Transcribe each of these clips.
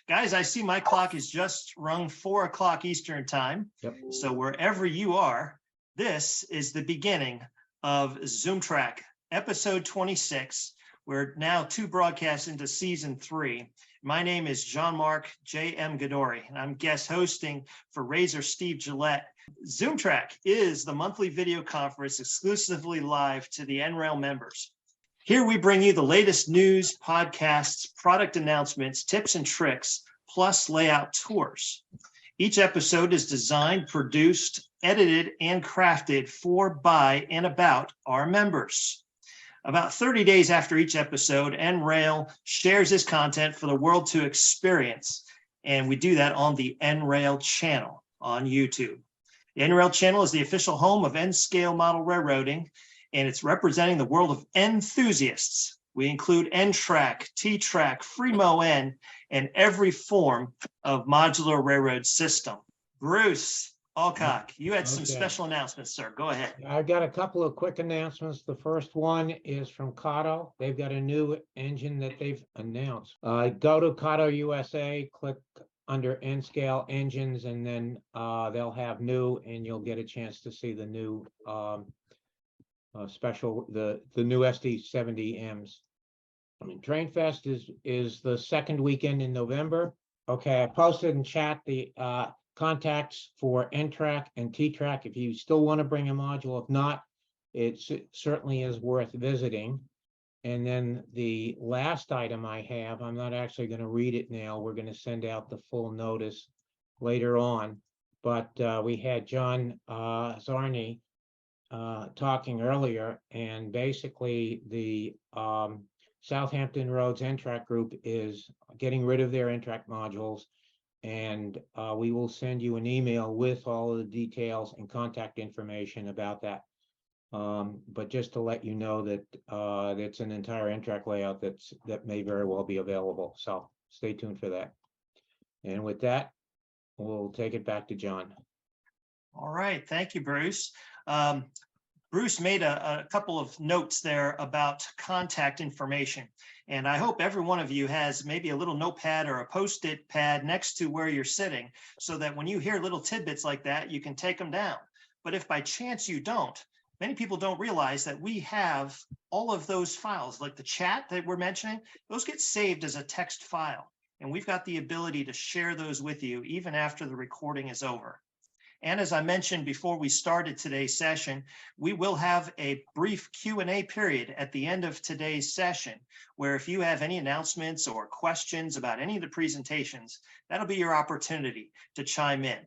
Guys, I see my clock is just rung 4 o'clock Eastern time. Yep. So wherever you are, this is the beginning of ZoomTRAK, episode 26. We're now 2 broadcasts into season 3. My name is Jean-Marc J.M. Gadoury, and I'm guest hosting for Razor Steve Gillette. ZoomTRAK is the monthly video conference exclusively live to the NRail members. Here we bring you the latest news, podcasts, product announcements, tips and tricks, plus layout tours. Each episode is designed, produced, edited, and crafted for, by, and about our members. About 30 days after each episode, NRail shares this content for the world to experience, and we do that on the NRail channel on YouTube. The NRail channel is the official home of N-scale model railroading, and it's representing the world of enthusiasts. We include N-TRAK, T-TRAK, Free-Mon, and every form of modular railroad system. Bruce Alcock, you had some special announcements, sir. Go ahead. I've got a couple of quick announcements. The first one is from Kato. They've got a new engine that they've announced. Go to Kato USA, click under N-scale engines, and then they'll have new, and you'll get a chance to see the new the new SD70Ms. I mean, TrainFest is the second weekend in November. Okay, I posted in chat the contacts for N-TRAK and T-TRAK if you still want to bring a module. If not, it certainly is worth visiting. And then the last item I have, I'm not actually going to read it now. We're going to send out the full notice later on. But we had John Zarni talking earlier, and basically the Southampton Roads N-TRAK group is getting rid of their N-TRAK modules, and we will send you an email with all of the details and contact information about that. But just to let you know that it's an entire N-TRAK layout that may very well be available. So stay tuned for that. And with that, we'll take it back to John. All right, thank you, Bruce. Bruce made a couple of notes there about contact information, and I hope every one of you has maybe a little notepad or a Post-it pad next to where you're sitting, so that when you hear little tidbits like that, you can take them down. But if by chance you don't, many people don't realize that we have all of those files, like the chat that we're mentioning, those get saved as a text file, and we've got the ability to share those with you even after the recording is over. And as I mentioned before we started today's session, we will have a brief Q&A period at the end of today's session, where if you have any announcements or questions about any of the presentations, that'll be your opportunity to chime in.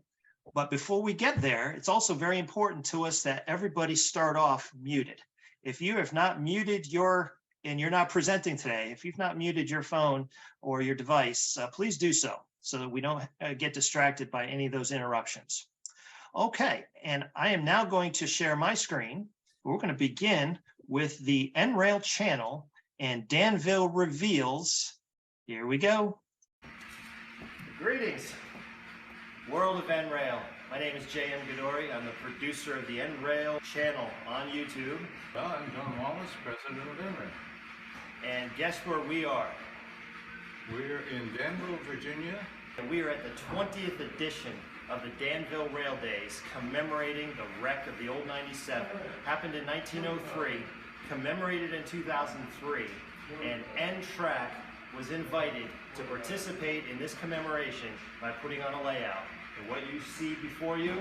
But before we get there, it's also very important to us that everybody start off muted. If you have not muted and you're not presenting today, if you've not muted your phone or your device, please do so that we don't get distracted by any of those interruptions. Okay, and I am now going to share my screen. We're going to begin with the NRail channel and Danville reveals. Here we go. Greetings, world of NRail. My name is J.M. Gadoury. I'm the producer of the NRail channel on YouTube. Well, I'm John Wallis, president of NRail. And guess where we are? We're in Danville, Virginia. And we are at the 20th edition of the Danville Rail Days, commemorating the wreck of the old 97. Happened in 1903, commemorated in 2003, and N-TRAK was invited to participate in this commemoration by putting on a layout. And what you see before you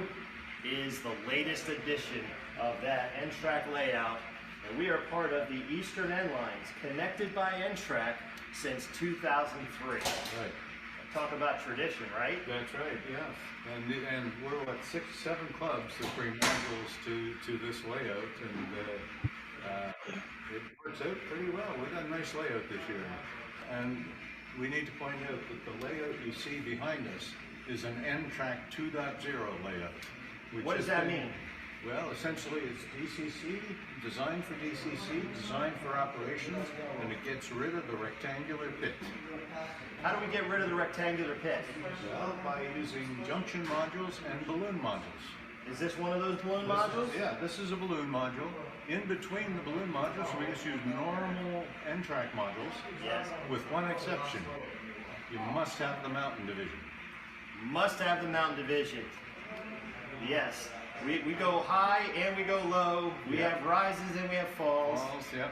is the latest edition of that N-TRAK layout. And we are part of the Eastern N Lines, connected by N-TRAK since 2003. Right. Talk about tradition, right? That's right, yes. And we're what, 6, 7 clubs that bring modules to this layout, and it works out pretty well. We've got a nice layout this year. And we need to point out that the layout you see behind us is an N-TRAK 2.0 layout. What does that mean? Well, essentially it's DCC, designed for DCC, designed for operations, and it gets rid of the rectangular pit. How do we get rid of the rectangular pit? Well, by using junction modules and balloon modules. Is this one of those balloon modules? Yeah, this is a balloon module. In between the balloon modules, we just use normal N-TRAK modules. Yes. With one exception. You must have the mountain division. Must have the mountain division. Yes. We go high and we go low. We have rises and we have falls. Falls, yep.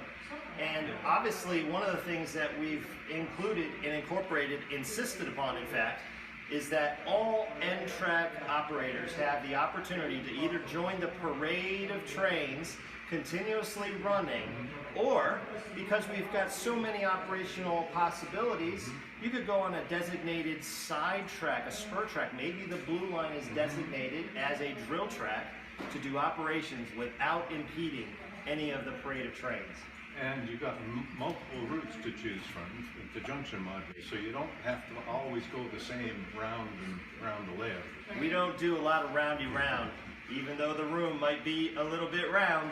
And obviously one of the things that we've included and incorporated, insisted upon in fact, is that all N-TRAK operators have the opportunity to either join the parade of trains continuously running, or because we've got so many operational possibilities, you could go on a designated side track, a spur track. Maybe the blue line is designated as a drill track to do operations without impeding any of the parade of trains. And you've got multiple routes to choose from, the junction module, so you don't have to always go the same round and round the layout. We don't do a lot of roundy round. Even though the room might be a little bit round,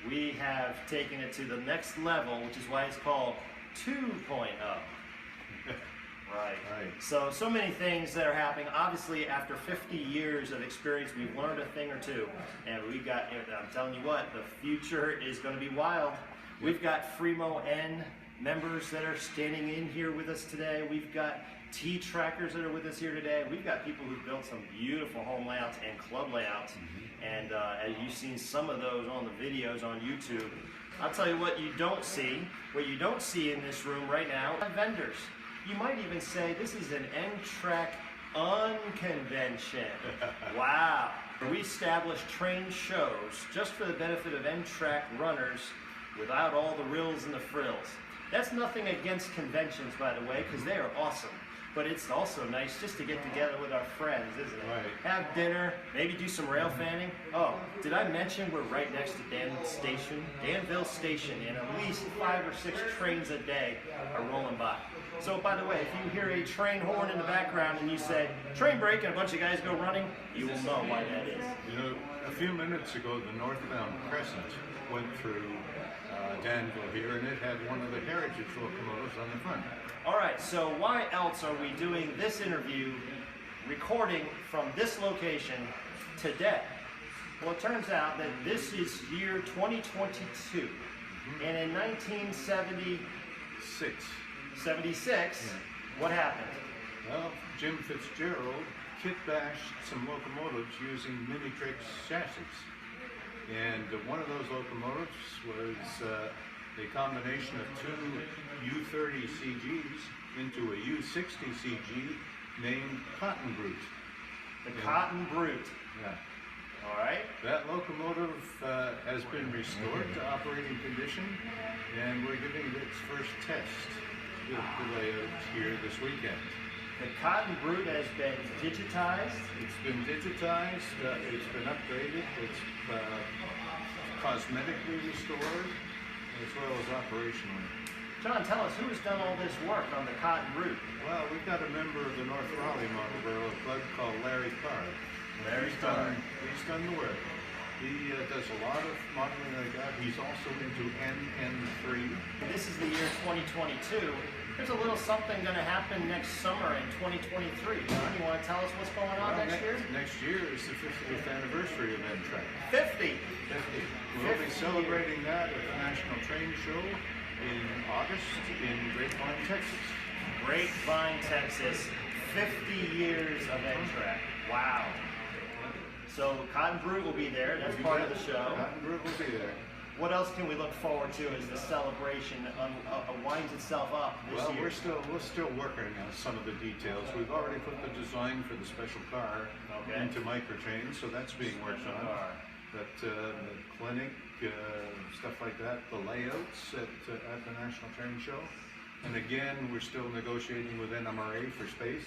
we have taken it to the next level, which is why it's called 2.0. Right. So many things that are happening. Obviously, after 50 years of experience, we've learned a thing or two. And I'm telling you what, the future is going to be wild. We've got Free-Mon members that are standing in here with us today. We've got T-TRAKers that are with us here today. We've got people who've built some beautiful home layouts and club layouts. And as you've seen some of those on the videos on YouTube, I'll tell you what you don't see. What you don't see in this room right now are vendors. You might even say this is an N-TRAK unconvention. Wow. We establish train shows just for the benefit of N-TRAK runners without all the rills and the frills. That's nothing against conventions, by the way, because they are awesome. But it's also nice just to get together with our friends, isn't it? Right. Have dinner, maybe do some rail fanning. Oh, did I mention we're right next to Danville Station, and at least 5 or 6 trains a day are rolling by. So, by the way, if you hear a train horn in the background and you say, train break, and a bunch of guys go running, you will know why that is. You know, a few minutes ago, the northbound Crescent went through Danville here, and it had one of the heritage locomotives on the front. All right, so why else are we doing this interview, recording from this location today? Well, it turns out that this is year 2022, and in 1976, what happened? Well, Jim Fitzgerald kit-bashed some locomotives using Mini-Trix chassis. And one of those locomotives was a combination of 2 U-30 CGs into a U-60 CG named Cotton Brute. The Cotton Brute. Yeah. All right. That locomotive has been restored to operating condition, and we're giving it its first test with the layout here this weekend. The Cotton Brute has been digitized. It's been digitized, it's been upgraded, it's cosmetically restored, as well as operationally. John, tell us, who has done all this work on the Cotton Brute? Well, we've got a member of the North Raleigh Model Borough Club called Larry Carr. He's done the work. He does a lot of modeling like that. He's also into NN3. This is the year 2022. There's a little something going to happen next summer in 2023. John, you want to tell us what's going on next year? Next year is the 50th anniversary of N-TRAK. 50! 50. We'll be celebrating that at the National Train Show in August in Grapevine, Texas. Grapevine, Texas. 50 years of N-TRAK. Wow. So Cotton Brute will be there. That's part of the show. Cotton Brute will be there. what else can we look forward to as the celebration winds itself up this Well, year? we're still working on some of the details. We've already put the design for the special car into microchain, so that's being worked on. But the clinic, stuff like that, the layouts at the National Train Show. And again, we're still negotiating with NMRA for space.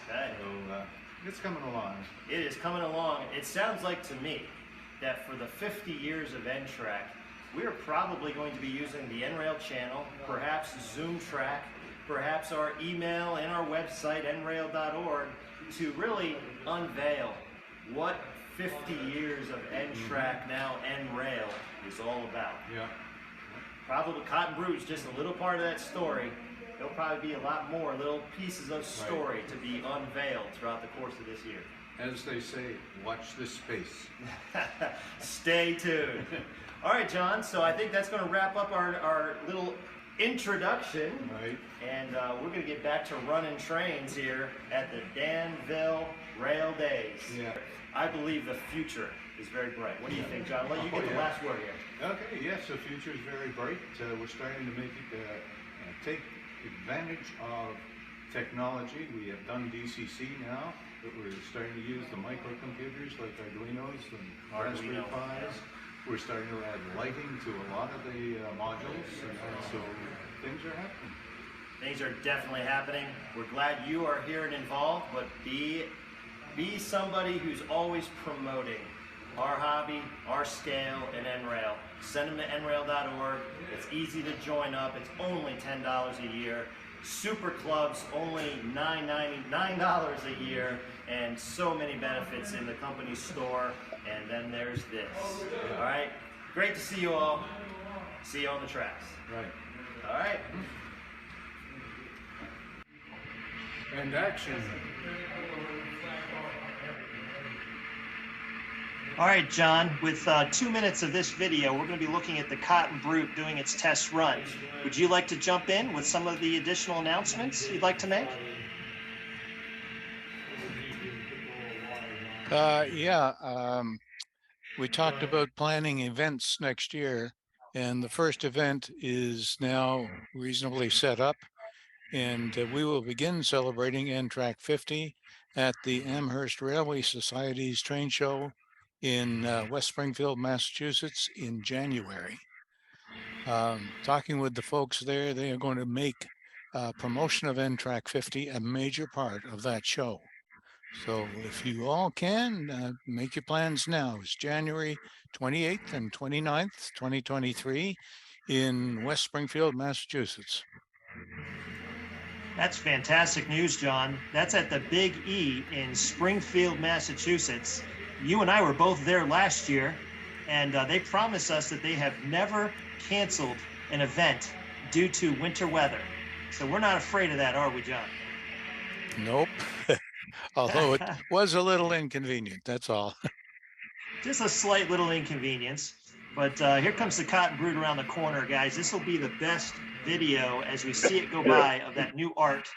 Okay. So it's coming along. It is coming along. It sounds like to me that for the 50 years of ZoomTRAK, we're probably going to be using the NRail channel, perhaps ZoomTRAK, perhaps our email and our website, nrail.org, to really unveil what 50 years of ZoomTRAK, now NRail, is all about. Yeah. Probably Cotton Brew is just a little part of that story. There'll probably be a lot more little pieces of story to be unveiled throughout the course of this year. As they say, watch this space. Stay tuned. All right, John, so I think that's going to wrap up our little introduction. Right. And we're going to get back to running trains here at the Danville Rail Days. Yeah. I believe the future is very bright. What do you think, John? I'll let you get the last word here. Okay, yes, the future is very bright. We're starting to make it, take advantage of technology. We have done DCC now, but we're starting to use the microcomputers like Arduinos and Raspberry Pis. We're starting to add lighting to a lot of the modules, and so things are happening. Things are definitely happening. We're glad you are here and involved, but be somebody who's always promoting our hobby, our scale, and NRail. Send them to nrail.org. It's easy to join up. It's only $10 a year. Super clubs, only $9 a year, and so many benefits in the company store. And then there's this. All right? Great to see you all. See you on the tracks. Right. All right. And action. All right, John, with 2 minutes of this video, we're going to be looking at the Cotton Brute doing its test run. Would you like to jump in with some of the additional announcements you'd like to make? We talked about planning events next year, and the first event is now reasonably set up, and we will begin celebrating ZoomTRAK 50 at the Amherst Railway Society's train show in West Springfield, Massachusetts in January. Talking with the folks there, they are going to make promotion of ZoomTRAK 50 a major part of that show. So if you all can, make your plans now. It's January 28th and 29th, 2023 in West Springfield, Massachusetts. That's fantastic news, John. That's at the Big E in Springfield, Massachusetts. You and I were both there last year, and they promised us that they have never canceled an event due to winter weather. So we're not afraid of that, are we, John? Nope. Although it was a little inconvenient, that's all. Just a slight little inconvenience. But here comes the Cotton Brute around the corner, guys. This will be the best video as we see it go by of that new art.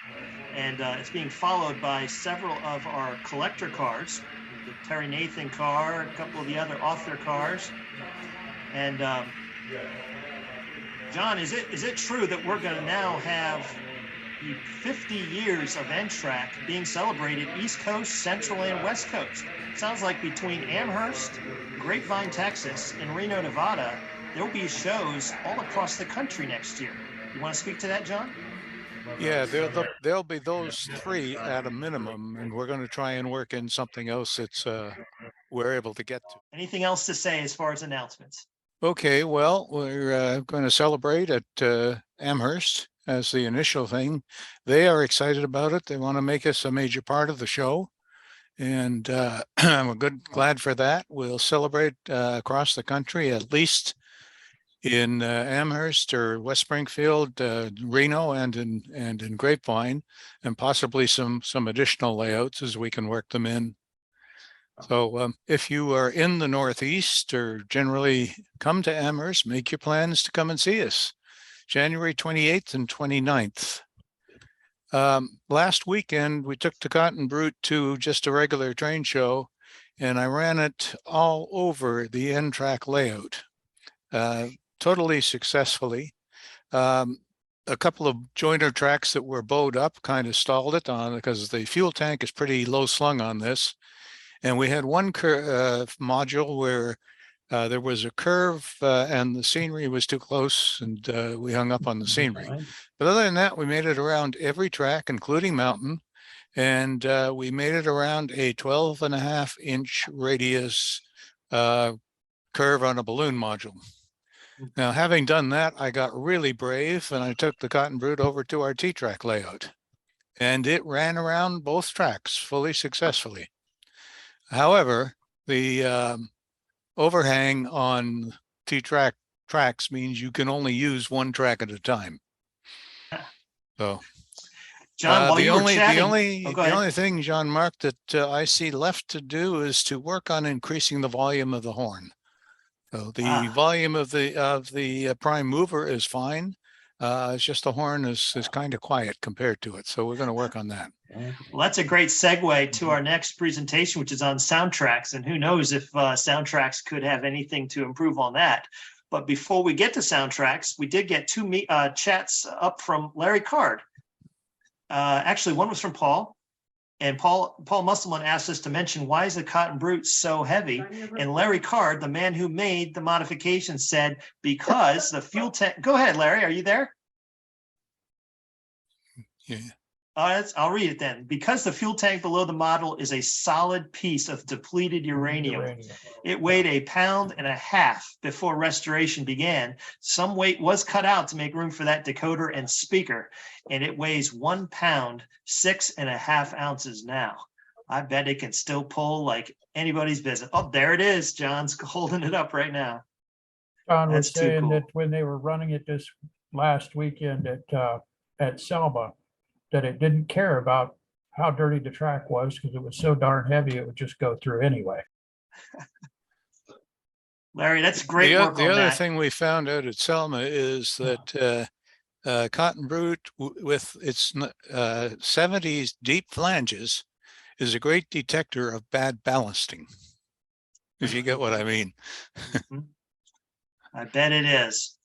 And it's being followed by several of our collector cars. The Terry Nathan car, a couple of the other author cars. And John, is it true that we're going to now have the 50 years of ZoomTRAK being celebrated East Coast, Central, and West Coast? Sounds like between Amherst, Grapevine, Texas, and Reno, Nevada, there will be shows all across the country next year. You want to speak to that, John? Yeah, there'll be those three at a minimum, and we're going to try and work in something else that's we're able to get to. Anything else to say as far as announcements? Okay, well, we're going to celebrate at Amherst as the initial thing. They are excited about it. They want to make us a major part of the show, and I'm glad for that. We'll celebrate across the country, at least in Amherst or West Springfield, Reno, and in Grapevine, and possibly some additional layouts as we can work them in. So if you are in the Northeast or generally come to Amherst, make your plans to come and see us. January 28th and 29th. Last weekend, we took the Cotton Brute to just a regular train show, and I ran it all over the ZoomTRAK layout. totally successfully. A couple of joiner tracks that were bowed up kind of stalled it on because the fuel tank is pretty low slung on this. And we had one module where there was a curve and the scenery was too close, and we hung up on the scenery. But other than that, we made it around every track, including mountain. And we made it around a 12.5-inch radius curve on a balloon module. Now, having done that, I got really brave and I took the cotton brute over to our T-TRAK layout, and it ran around both tracks fully successfully. However, the overhang on T-TRAK tracks means you can only use one track at a time. So, John, while the you were chatting, the only thing, Jean-Marc, that I see left to do is to work on increasing the volume of the horn. So the volume of the prime mover is fine. It's just the horn is kind of quiet compared to it. So we're going to work on that. Well, that's a great segue to our next presentation, which is on Soundtraxx. And who knows if Soundtraxx could have anything to improve on that. But before we get to Soundtraxx, we did get two chats up from Larry Card. Actually, one was from Paul. And Paul Musselman asked us to mention, why is the cotton brute so heavy? And Larry Card, the man who made the modification, said, because the fuel tank. Go ahead, Larry. Are you there? Yeah. I'll read it then. Because the fuel tank below the model is a solid piece of depleted uranium. It weighed 1.5 pounds before restoration began. Some weight was cut out to make room for that decoder and speaker, and it weighs 1 pound, 6.5 ounces now. I bet it can still pull like anybody's business. Oh, there it is. John's holding it up right now. John was saying that when they were running it this last weekend at Selma, that it didn't care about how dirty the track was because it was so darn heavy, it would just go through anyway. Larry, that's great work on that. The other thing we found out at Selma is that cotton brute with its 70s deep flanges is a great detector of bad ballasting, if you get what I mean. I bet it is.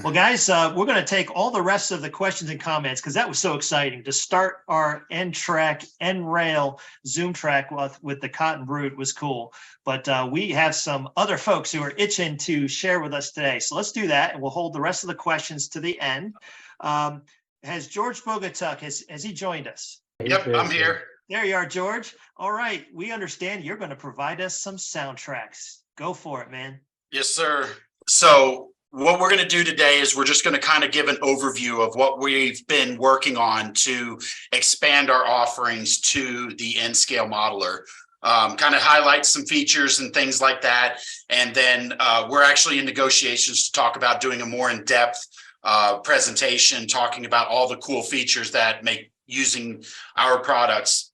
Well, guys, we're going to take all the rest of the questions and comments because that was so exciting to start our N-TRAK, N-Rail ZoomTRAK with the cotton brute was cool. But we have some other folks who are itching to share with us today. So let's do that, and we'll hold the rest of the questions to the end. Has George Bogatiuk, has he joined us? Yep, I'm here. There you are, George. All right, we understand you're going to provide us some Soundtraxx. Go for it, man. Yes, sir. So what we're going to do today is we're just going to kind of give an overview of what we've been working on to expand our offerings to the N-scale modeler. Kind of highlight some features and things like that. And then we're actually in negotiations to talk about doing a more in-depth presentation, talking about all the cool features that make using our products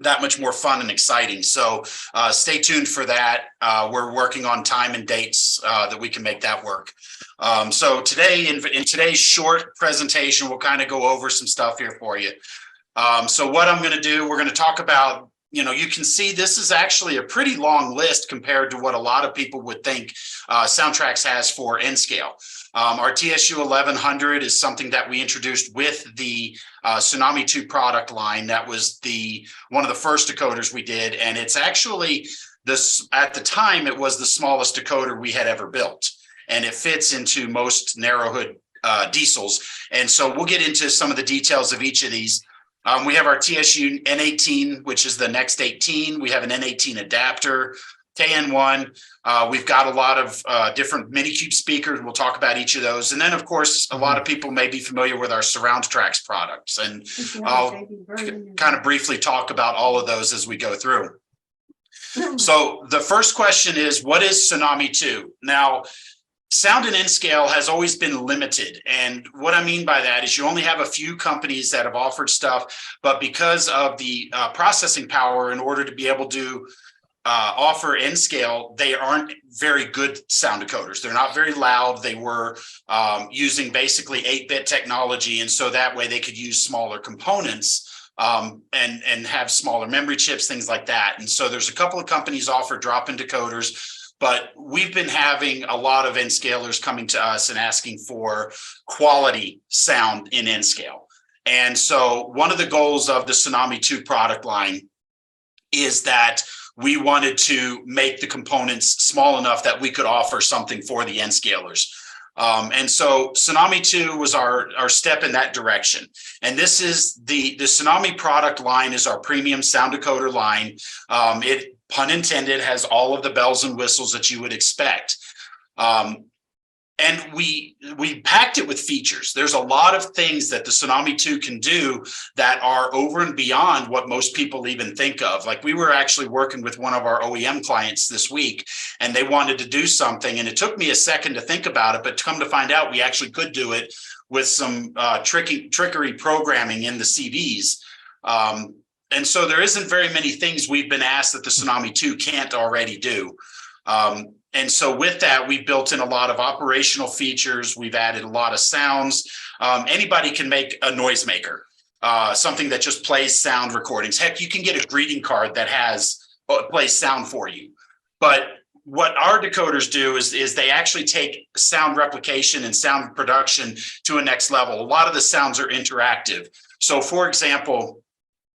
that much more fun and exciting. So stay tuned for that. We're working on time and dates that we can make that work. So today, in today's short presentation, we'll kind of go over some stuff here for you. So what I'm going to do, we're going to talk about, you know, you can see this is actually a pretty long list compared to what a lot of people would think Soundtraxx has for N-scale. Our TSU 1100 is something that we introduced with the Tsunami 2 product line. That was one of the first decoders we did, and it's actually at the time it was the smallest decoder we had ever built, and it fits into most narrow hood diesels. And so we'll get into some of the details of each of these. We have our TSU N18, which is the Next 18. We have an N18 adapter, KN1. We've got a lot of different Minikube speakers. We'll talk about each of those. And then, of course, a lot of people may be familiar with our Soundtraxx products. And I'll kind of briefly talk about all of those as we go through. So the first question is, what is Tsunami 2? Now, sound in N-scale has always been limited. And what I mean by that is you only have a few companies that have offered stuff, but because of the processing power in order to be able to offer N-scale, they aren't very good sound decoders. They're not very loud. They were using basically 8-bit technology. And so that way they could use smaller components and have smaller memory chips, things like that. And so there's a couple of companies offer drop-in decoders. but we've been having a lot of N-scalers coming to us and asking for quality sound in N-scale. And so one of the goals of the Tsunami 2 product line is that we wanted to make the components small enough that we could offer something for the N-scalers. And so Tsunami 2 was our step in that direction. And this is the Tsunami product line is our premium sound decoder line. It, pun intended, has all of the bells and whistles that you would expect. And we packed it with features. There's a lot of things that the Tsunami 2 can do that are over and beyond what most people even think of. Like, we were actually working with one of our OEM clients this week, and they wanted to do something. And it took me a second to think about it, but to come to find out, we actually could do it with some trickery programming in the CVs. And so there isn't very many things we've been asked that the Tsunami 2 can't already do. And so with that, we've built in a lot of operational features. We've added a lot of sounds. Anybody can make a noisemaker, something that just plays sound recordings. Heck, you can get a greeting card that plays sound for you. But what our decoders do is they actually take sound replication and sound production to a next level. A lot of the sounds are interactive. So for example,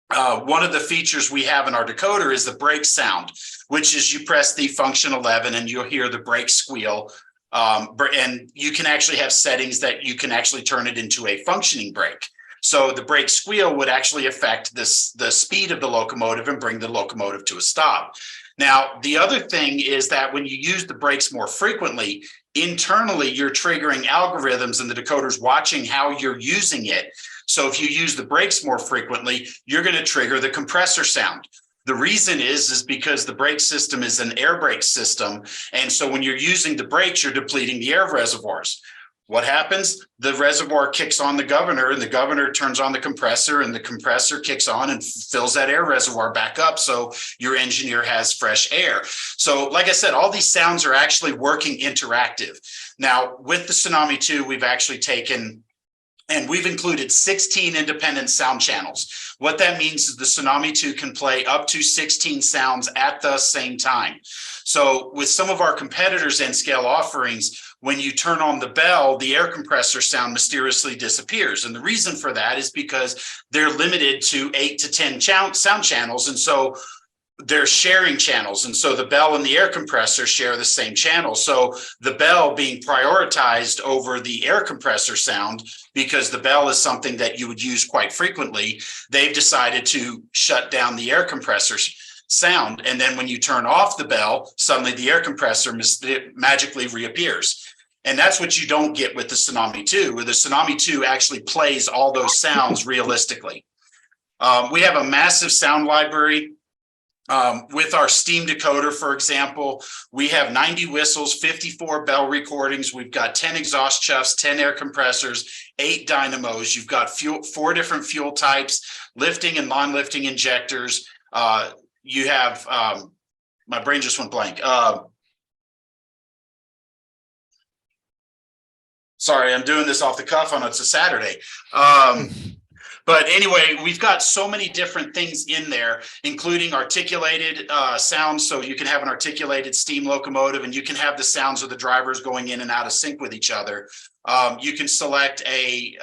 one of the features we have in our decoder is the brake sound, which is you press the function 11 and you'll hear the brake squeal. And you can actually have settings that you can actually turn it into a functioning brake. So the brake squeal would actually affect the speed of the locomotive and bring the locomotive to a stop. Now, the other thing is that when you use the brakes more frequently, internally, you're triggering algorithms and the decoder's watching how you're using it. So if you use the brakes more frequently, you're going to trigger the compressor sound. The reason is because the brake system is an air brake system. And so when you're using the brakes, you're depleting the air reservoirs. What happens? The reservoir kicks on the governor, and the governor turns on the compressor, and the compressor kicks on and fills that air reservoir back up. So your engineer has fresh air. So like I said, all these sounds are actually working interactive. Now, with the Tsunami 2, we've actually taken and we've included 16 independent sound channels. What that means is the Tsunami 2 can play up to 16 sounds at the same time. So with some of our competitors' N-scale offerings, when you turn on the bell, the air compressor sound mysteriously disappears. And the reason for that is because they're limited to 8 to 10 sound channels. And so they're sharing channels. And so the bell and the air compressor share the same channel. So the bell being prioritized over the air compressor sound, because the bell is something that you would use quite frequently, they've decided to shut down the air compressor sound. And then when you turn off the bell, suddenly the air compressor magically reappears. And that's what you don't get with the Tsunami 2, where the Tsunami 2 actually plays all those sounds realistically. We have a massive sound library. With our Steam decoder, for example, we have 90 whistles, 54 bell recordings. We've got 10 exhaust chuffs, 10 air compressors, 8 dynamos. You've got 4 different fuel types, lifting and non-lifting injectors. You have, my brain just went blank. Sorry, I'm doing this off the cuff on it's a Saturday. But anyway, we've got so many different things in there, including articulated sounds. So you can have an articulated steam locomotive, and you can have the sounds of the drivers going in and out of sync with each other. You can select a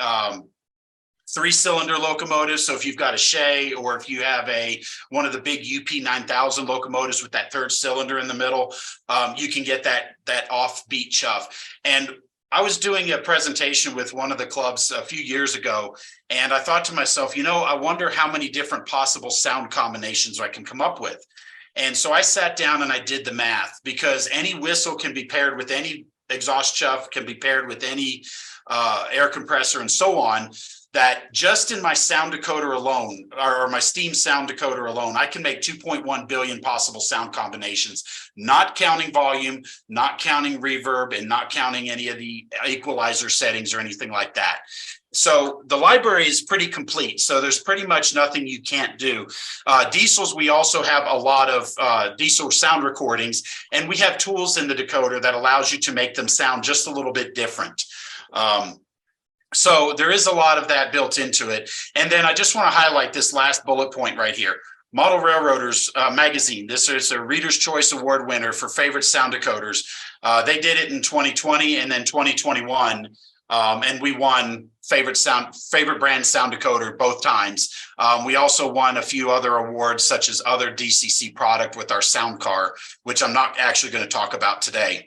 3-cylinder locomotive. So if you've got a Shea, or if you have one of the big UP 9000 locomotives with that 3rd cylinder in the middle, you can get that offbeat chuff. And I was doing a presentation with one of the clubs a few years ago, and I thought to myself, I wonder how many different possible sound combinations I can come up with. And so I sat down and I did the math, because any whistle can be paired with any exhaust chuff, can be paired with any air compressor, and so on, that just in my sound decoder alone, or my Steam sound decoder alone, I can make 2.1 billion possible sound combinations, not counting volume, not counting reverb, and not counting any of the equalizer settings or anything like that. So the library is pretty complete. So there's pretty much nothing you can't do. Diesels, we also have a lot of diesel sound recordings, and we have tools in the decoder that allows you to make them sound just a little bit different. So there is a lot of that built into it. And then I just want to highlight this last bullet point right here. Model Railroaders magazine. This is a Reader's Choice Award winner for favorite sound decoders. They did it in 2020 and then 2021. And we won favorite brand sound decoder both times. We also won a few other awards, such as other DCC product with our sound car, which I'm not actually going to talk about today.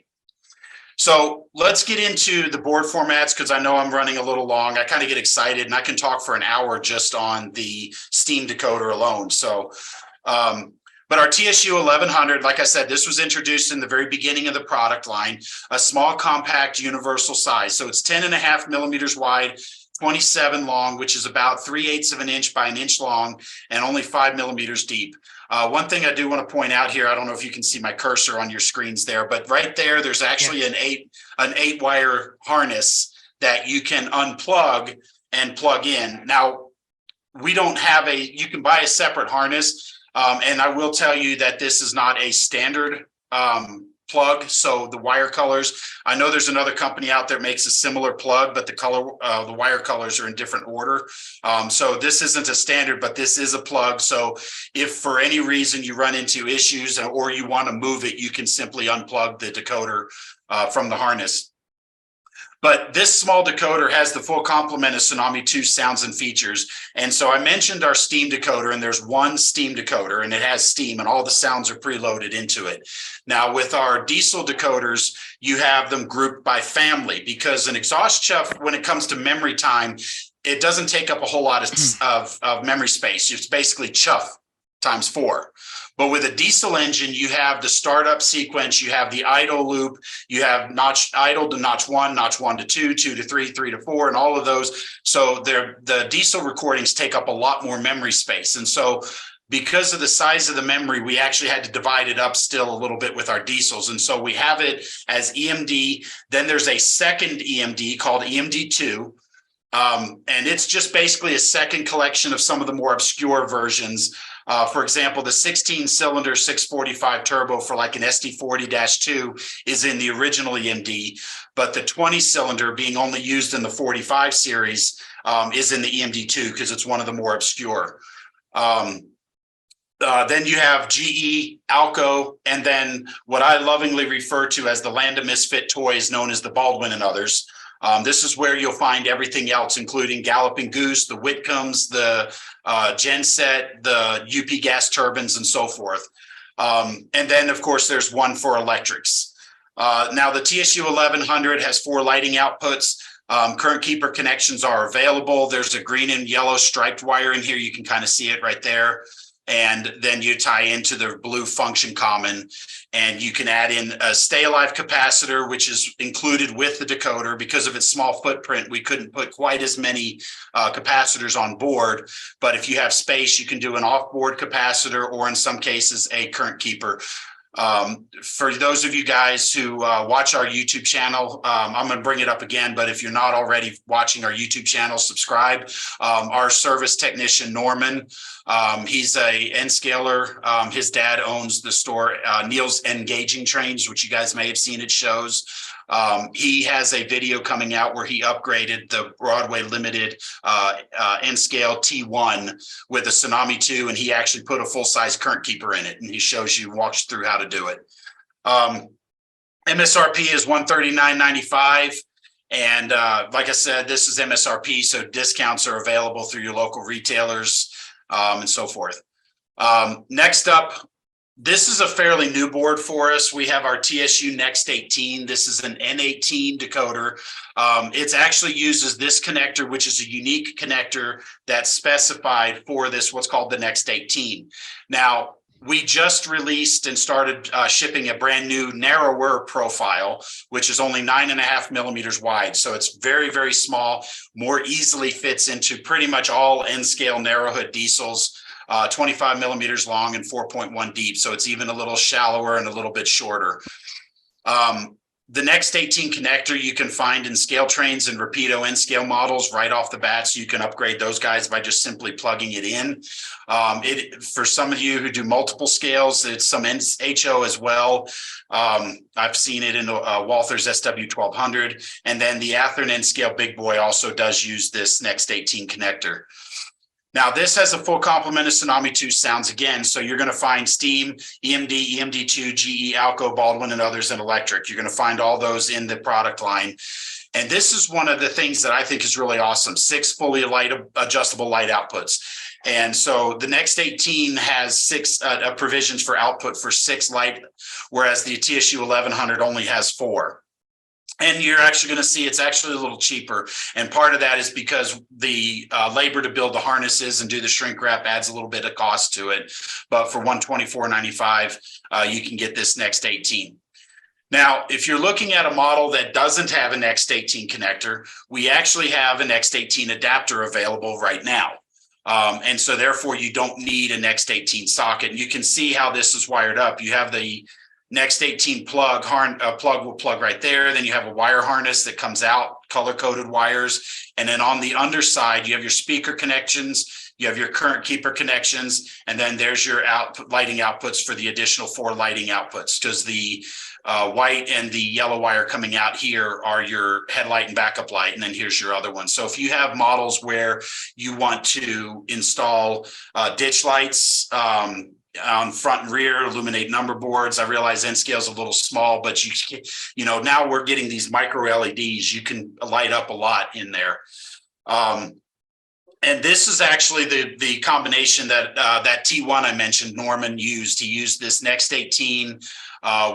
So let's get into the board formats, because I know I'm running a little long. I kind of get excited and I can talk for an hour just on the Steam decoder alone. So, but our TSU 1100, like I said, this was introduced in the very beginning of the product line, a small, compact, universal size. So it's 10.5 millimeters wide, 27 long, which is about 3/8 of an inch by an inch long, and only 5 millimeters deep. One thing I do want to point out here, I don't know if you can see my cursor on your screens there, but right there, there's actually an eight wire harness that you can unplug and plug in. Now, we don't have you can buy a separate harness. And I will tell you that this is not a standard plug. So the wire colors, I know there's another company out there makes a similar plug, but the wire colors are in different order. So this isn't a standard, but this is a plug. So if for any reason you run into issues or you want to move it, you can simply unplug the decoder from the harness. But this small decoder has the full complement of Tsunami 2 sounds and features. And so I mentioned our Steam decoder, and there's one Steam decoder, and it has Steam, and all the sounds are preloaded into it. Now, with our diesel decoders, you have them grouped by family, because an exhaust chuff, when it comes to memory time, it doesn't take up a whole lot of memory space. It's basically chuff times 4. But with a diesel engine, you have the startup sequence, you have the idle loop, you have notch idle to notch 1, notch 1 to 2, 2 to 3, 3 to 4, and all of those. So the diesel recordings take up a lot more memory space. And so because of the size of the memory, we actually had to divide it up still a little bit with our diesels. And so we have it as EMD. Then there's a second EMD called EMD2. And it's just basically a second collection of some of the more obscure versions. For example, the 16-cylinder 645 turbo for like an SD40-2 is in the original EMD, but the 20-cylinder being only used in the 45 series is in the EMD2 because it's one of the more obscure. Then you have GE, Alco, and then what I lovingly refer to as the Land of Misfit Toys, known as the Baldwin and Others. This is where you'll find everything else, including Galloping Goose, the Whitcombs, the Genset, the UP gas turbines, and so forth. And then, of course, there's one for electrics. Now, the TSU 1100 has 4 lighting outputs. Current keeper connections are available. There's a green and yellow striped wire in here. You can kind of see it right there. And then you tie into the blue function common, and you can add in a stay alive capacitor, which is included with the decoder. Because of its small footprint, we couldn't put quite as many capacitors on board. But if you have space, you can do an off-board capacitor, or in some cases, a current keeper. For those of you guys who watch our YouTube channel, I'm going to bring it up again, but if you're not already watching our YouTube channel, subscribe. Our service technician, Norman, he's a N-scaler. His dad owns the store, Neil's Engaging Trains, which you guys may have seen at shows. He has a video coming out where he upgraded the Broadway Limited N-scale T1 with a Tsunami 2, and he actually put a full-size current keeper in it, and he walks through how to do it. MSRP is $139.95, and like I said, this is MSRP, so discounts are available through your local retailers and so forth. Next up, this is a fairly new board for us. We have our TSU Next 18. This is an N18 decoder. It actually uses this connector, which is a unique connector that's specified for this, what's called the Next 18. Now, we just released and started shipping a brand new narrower profile, which is only 9.5 millimeters wide. So it's very, very small, more easily fits into pretty much all N-scale narrow hood diesels. 25 millimeters long and 4.1 deep. So it's even a little shallower and a little bit shorter. The Next 18 connector you can find in scale trains and Rapido N-scale models right off the bat. So you can upgrade those guys by just simply plugging it in. For some of you who do multiple scales, it's some HO as well. I've seen it in Walther's SW1200. And then the Athearn N-scale Big Boy also does use this Next 18 connector. Now, this has a full complement of Tsunami 2 sounds again. So you're going to find Steam, EMD, EMD2, GE, Alco, Baldwin, and others in electric. You're going to find all those in the product line. And this is one of the things that I think is really awesome. 6 fully adjustable light outputs. And so the Next 18 has 6 provisions for output for 6 light, whereas the TSU 1100 only has 4. And you're actually going to see it's actually a little cheaper. And part of that is because the labor to build the harnesses and do the shrink wrap adds a little bit of cost to it. But for $124.95, you can get this Next 18. Now, if you're looking at a model that doesn't have a Next 18 connector, we actually have a Next 18 adapter available right now. And so therefore, you don't need a Next 18 socket. And you can see how this is wired up. You have the Next 18 plug will plug right there. Then you have a wire harness that comes out, color-coded wires. And then on the underside, you have your speaker connections, you have your current keeper connections, and then there's your lighting outputs for the additional 4 lighting outputs, because the white and the yellow wire coming out here are your headlight and backup light, and then here's your other one. So if you have models where you want to install ditch lights, on front and rear, illuminate number boards. I realize N scale is a little small, but you know, now we're getting these micro LEDs. You can light up a lot in there. And this is actually the combination that that T1 I mentioned Norman used. He used this Next 18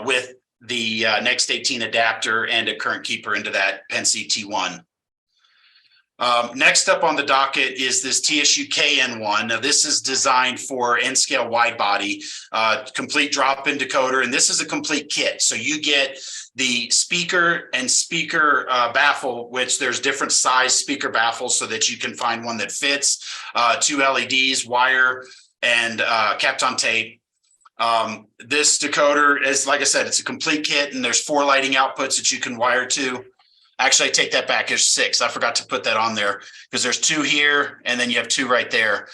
with the Next 18 adapter and a current keeper into that Pensy T1. Next up on the docket is this TSU KN1. Now, this is designed for N-scale wide body, complete drop-in decoder, and this is a complete kit. So you get the speaker and speaker baffle, which there's different size speaker baffles so that you can find one that fits, 2 LEDs, wire, and Kapton tape. This decoder is, like I said, it's a complete kit, and there's 4 lighting outputs that you can wire to. Actually, I take that back. There's 6. I forgot to put that on there because there's 2 here, and then you have 2 right there.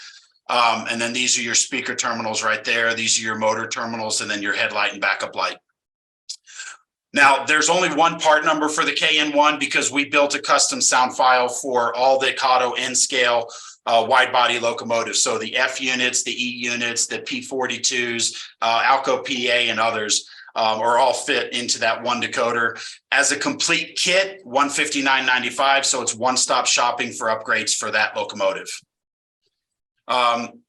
And then these are your speaker terminals right there. These are your motor terminals, and then your headlight and backup light. Now, there's only one part number for the KN1 because we built a custom sound file for all the Kato N-scale wide body locomotives. So the F units, the E units, the P42s, Alco PA, and others. Are all fit into that one decoder as a complete kit, $159.95. So it's one-stop shopping for upgrades for that locomotive.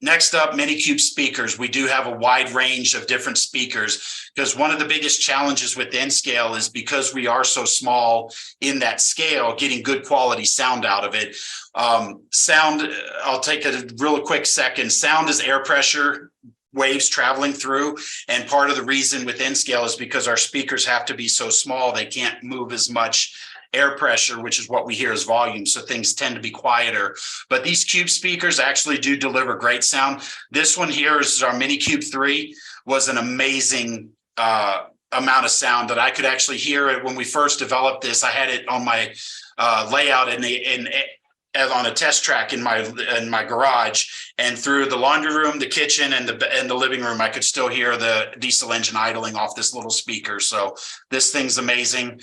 Next up, Minikube speakers. We do have a wide range of different speakers because one of the biggest challenges with the N-scale is because we are so small in that scale, getting good quality sound out of it. Sound, I'll take a real quick second. Sound is air pressure waves traveling through, and part of the reason with N-scale is because our speakers have to be so small they can't move as much air pressure, which is what we hear as volume, so things tend to be quieter. But these Cube speakers actually do deliver great sound. This one here is our Minikube 3, was an amazing amount of sound that I could actually hear it when we first developed this. I had it on my layout on a test track in my garage, and through the laundry room, the kitchen, and the living room, I could still hear the diesel engine idling off this little speaker. So this thing's amazing.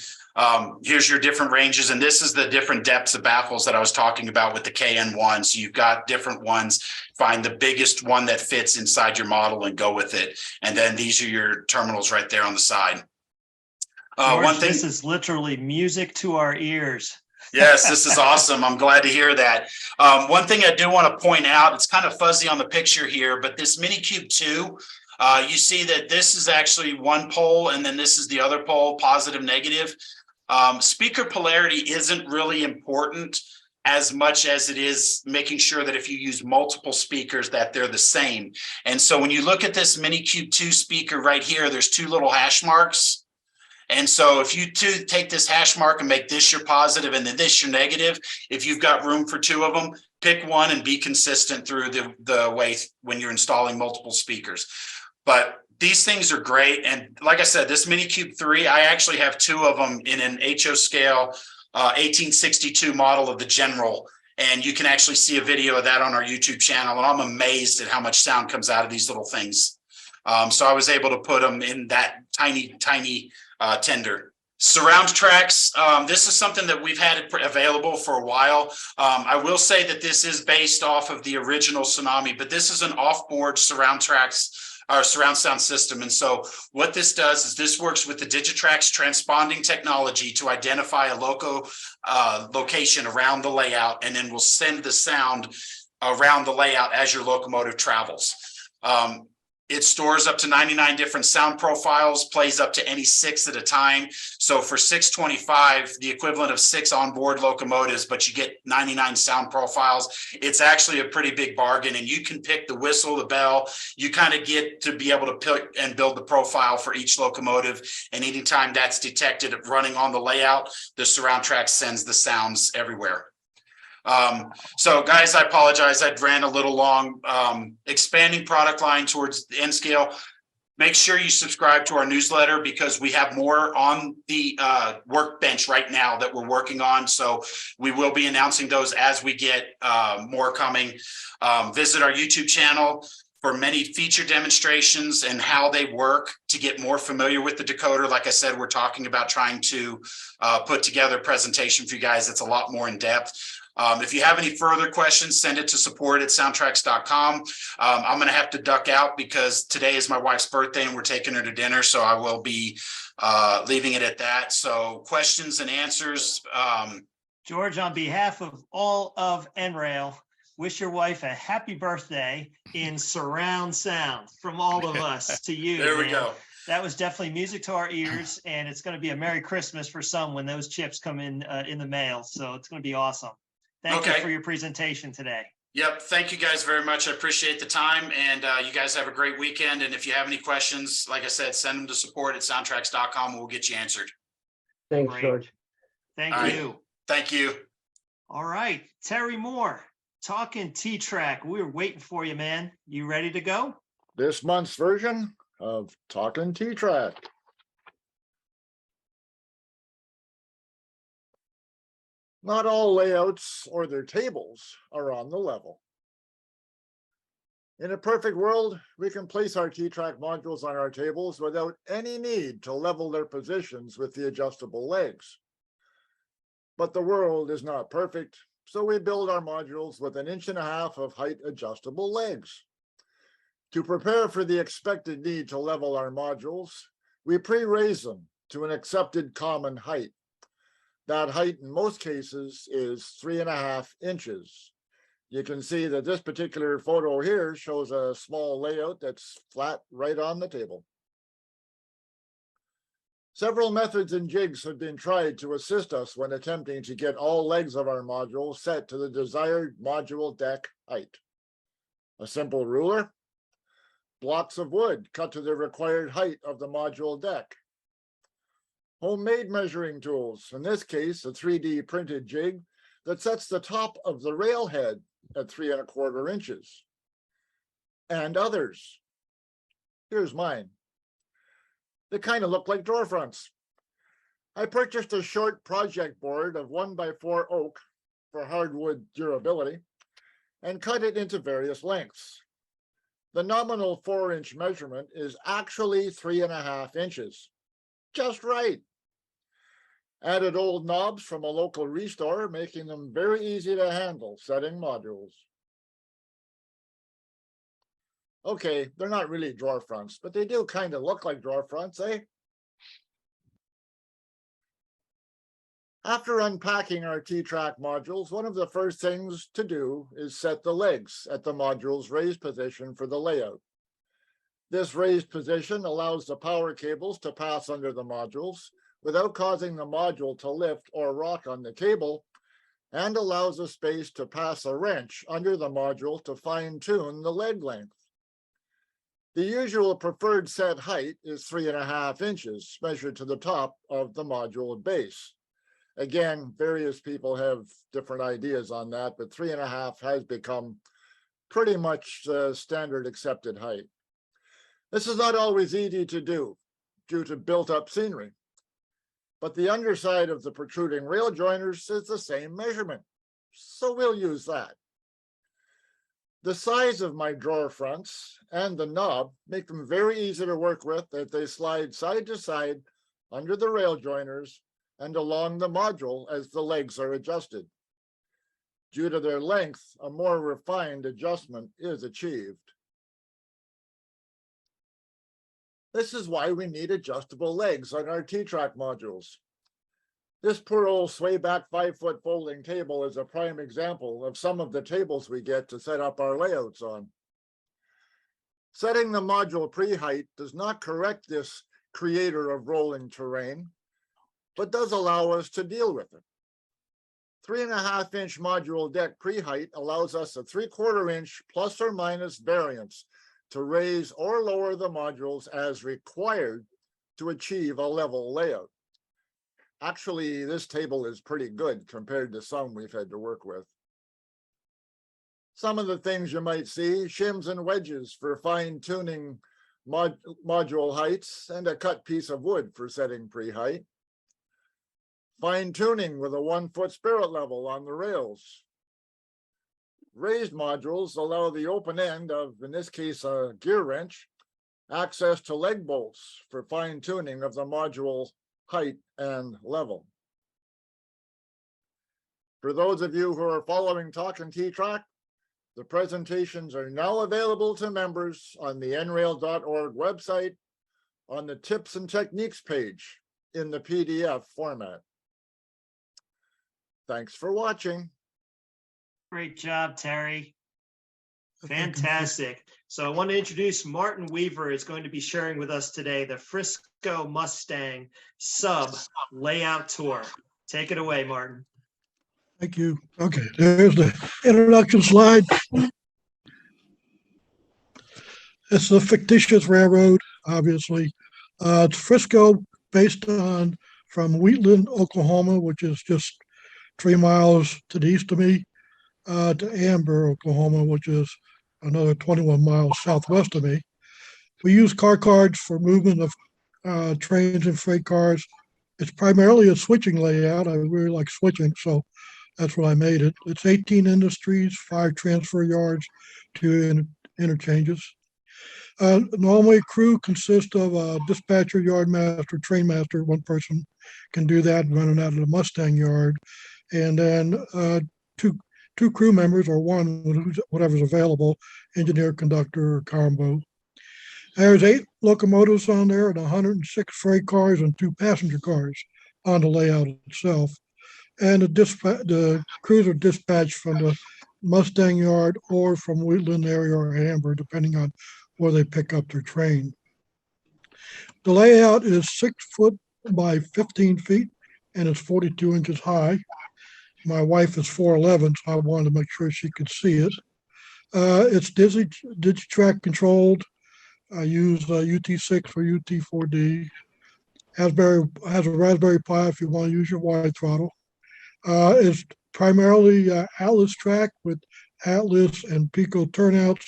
Here's your different ranges, and this is the different depths of baffles that I was talking about with the KN1. So you've got different ones. Find the biggest one that fits inside your model and go with it. And then these are your terminals right there on the side. George, this is literally music to our ears. Yes, this is awesome. I'm glad to hear that. One thing I do want to point out, it's kind of fuzzy on the picture here, but this Minikube 2, you see that this is actually one pole, and then this is the other pole, positive, negative. Speaker polarity isn't really important as much as it is making sure that if you use multiple speakers that they're the same. And so when you look at this Minikube 2 speaker right here, there's 2 little hash marks. And so if you take this hash mark and make this your positive and then this your negative, if you've got room for 2 of them, pick one and be consistent through the way when you're installing multiple speakers. But these things are great. And like I said, this Minikube 3, I actually have 2 of them in an HO scale 1862 model of the General. And you can actually see a video of that on our YouTube channel. And I'm amazed at how much sound comes out of these little things. So I was able to put them in that tiny tender. Surround tracks. This is something that we've had available for a while. I will say that this is based off of the original Tsunami, but this is an off-board surround tracks or surround sound system. And so what this does is this works with the T-TRAK's transponding technology to identify a location around the layout, and then will send the sound around the layout as your locomotive travels. It stores up to 99 different sound profiles, plays up to any 6 at a time. So for 625, the equivalent of 6 onboard locomotives, but you get 99 sound profiles. It's actually a pretty big bargain, and you can pick the whistle, the bell. You kind of get to be able to pick and build the profile for each locomotive. And anytime that's detected running on the layout, the surround track sends the sounds everywhere. So guys, I apologize. I ran a little long. Expanding product line towards the N scale. Make sure you subscribe to our newsletter, because we have more on the workbench right now that we're working on. So we will be announcing those as we get more coming. Visit our YouTube channel for many feature demonstrations and how they work to get more familiar with the decoder. Like I said, we're talking about trying to put together a presentation for you guys that's a lot more in depth. If you have any further questions, send it to support@soundtraxx.com. I'm going to have to duck out because today is my wife's birthday and we're taking her to dinner. So I will be leaving it at that. So questions and answers. George, on behalf of all of NRail, wish your wife a happy birthday in surround sound from all of us to you. There we man. go. That was definitely music to our ears, and it's going to be a Merry Christmas for some when those chips come in the mail. So it's going to be awesome. Thank you for your presentation today. Yep. Thank you guys very much. I appreciate the time, and you guys have a great weekend. And if you have any questions, like I said, send them to support@soundtraxx.com and we'll get you answered. Thanks, Great. George. Thank All right. you. Thank you. All right, Terry Moore, Talkin T-TRAK. We're waiting for you, man. You ready to go? This month's version of Talkin T-TRAK. Not all layouts or their tables are on the level. In a perfect world, we can place our T-TRAK modules on our tables without any need to level their positions with the adjustable legs. But the world is not perfect, so we build our modules with 1.5 inches of height adjustable legs. To prepare for the expected need to level our modules, we pre-raise them to an accepted common height. That height in most cases is 3.5 inches. You can see that this particular photo here shows a small layout that's flat right on the table. Several methods and jigs have been tried to assist us when attempting to get all legs of our module set to the desired module deck height. A simple ruler, blocks of wood cut to the required height of the module deck, homemade measuring tools, in this case, a 3D printed jig that sets the top of the rail head at 3.25 inches, and others. Here's mine. They kind of look like drawer fronts. I purchased a short project board of 1x4 oak for hardwood durability and cut it into various lengths. The nominal 4-inch measurement is actually 3.5 inches. Just right. Added old knobs from a local restore, making them very easy to handle setting modules. Okay, they're not really drawer fronts, but they do kind of look like drawer fronts, eh? After unpacking our T-TRAK modules, one of the first things to do is set the legs at the module's raised position for the layout. This raised position allows the power cables to pass under the modules without causing the module to lift or rock on the cable, and allows a space to pass a wrench under the module to fine-tune the leg length. The usual preferred set height is 3.5 inches, measured to the top of the module base. Again, various people have different ideas on that, but 3.5 has become pretty much the standard accepted height. This is not always easy to do due to built-up scenery, but the underside of the protruding rail joiners is the same measurement, so we'll use that. The size of my drawer fronts and the knob make them very easy to work with as they slide side to side under the rail joiners and along the module as the legs are adjusted. Due to their length, a more refined adjustment is achieved. This is why we need adjustable legs on our T-TRAK modules. This poor old sway back 5-foot folding table is a prime example of some of the tables we get to set up our layouts on. Setting the module pre-height does not correct this creator of rolling terrain, but does allow us to deal with it. 3.5-inch module deck pre-height allows us a 3/4 inch plus or minus variance to raise or lower the modules as required to achieve a level layout. Actually, this table is pretty good compared to some we've had to work with. Some of the things you might see: shims and wedges for fine-tuning module heights, and a cut piece of wood for setting pre-height. Fine-tuning with a 1-foot spirit level on the rails. Raised modules allow the open end of, in this case, a gear wrench, access to leg bolts for fine-tuning of the module height and level. For those of you who are following Talkin T-TRAK, the presentations are now available to members on the nrail.org website on the tips and techniques page in the PDF format. Thanks for watching. Great job, Terry. Fantastic. So I want to introduce Martin Weaver is going to be sharing with us today the Frisco Mustang sub layout tour. Take it away, Martin. Thank you. Okay, there's the introduction slide. It's a fictitious railroad, obviously. It's Frisco, based on from Wheatland, Oklahoma, which is just 3 miles to the east of me, to Amber, Oklahoma, which is another 21 miles southwest of me. We use car cards for movement of trains and freight cars. It's primarily a switching layout. I really like switching, so that's what I made it. It's 18 industries, 5 transfer yards, 2 interchanges. Normally, crew consists of a dispatcher, yard master, train master. One person can do that running out of the Mustang yard. And then two crew members, or one, whatever's available, engineer, conductor, or combo. There's 8 locomotives on there and 106 freight cars and 2 passenger cars on the layout itself. And the crews are dispatched from the Mustang yard or from Wheatland area or Amber, depending on where they pick up their train. The layout is 6 foot by 15 feet and it's 42 inches high. My wife is 4'11", so I wanted to make sure she could see it. It's DigiTrack controlled. I use UT6 for UT4D. Has a Raspberry Pi if you want to use your wide throttle. It's primarily Atlas track with Atlas and Pico turnouts,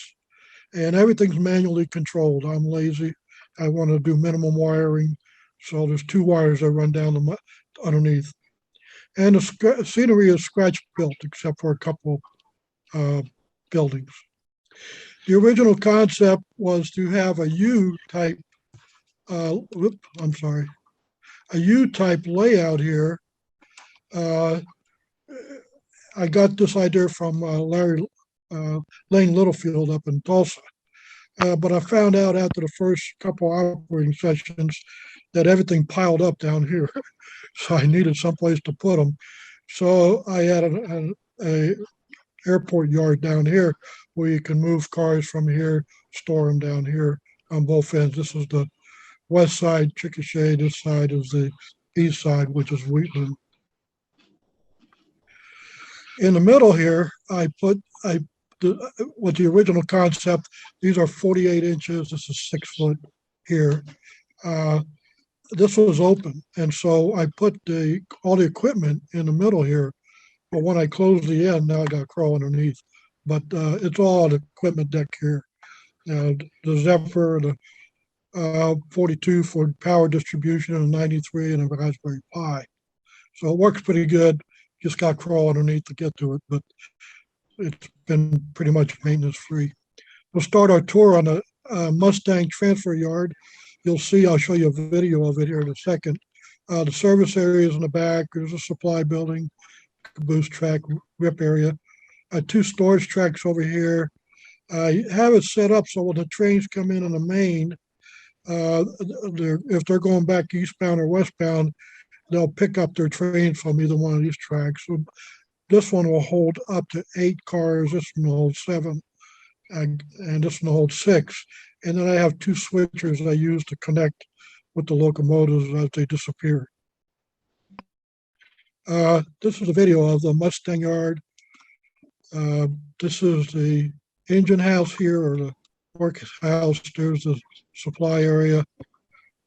and everything's manually controlled. I'm lazy. I want to do minimum wiring, so there's 2 wires that run down underneath. And the scenery is scratch built, except for a couple buildings. The original concept was to have a U-type, a U-type layout here. I got this idea from Lane Littlefield up in Tulsa. But I found out after the first couple operating sessions that everything piled up down here. So I needed someplace to put them. So I had a airport yard down here where you can move cars from here, store them down here on both ends. This is the west side, Chickasha. This side is the east side, which is Wheatland. In the middle here, with the original concept, these are 48 inches. This is 6 foot here. This was open, and so I put all the equipment in the middle here. But when I closed the end, now I got to crawl underneath. But it's all the equipment deck here. The Zephyr, the 42 for power distribution, and a 93, and a Raspberry Pi. So it works pretty good. Just got to crawl underneath to get to it, but it's been pretty much maintenance free. We'll start our tour on the Mustang transfer yard. You'll see, I'll show you a video of it here in a second. The service area is in the back. There's a supply building, caboose track, rip area. 2 storage tracks over here. I have it set up so when the trains come in on the main, if they're going back eastbound or westbound, they'll pick up their train from either one of these tracks. So this one will hold up to 8 cars. This one will hold 7, and this one will hold 6. And then I have 2 switchers I use to connect with the locomotives as they disappear. This is a video of the Mustang yard. This is the engine house here, or the work house. There's the supply area.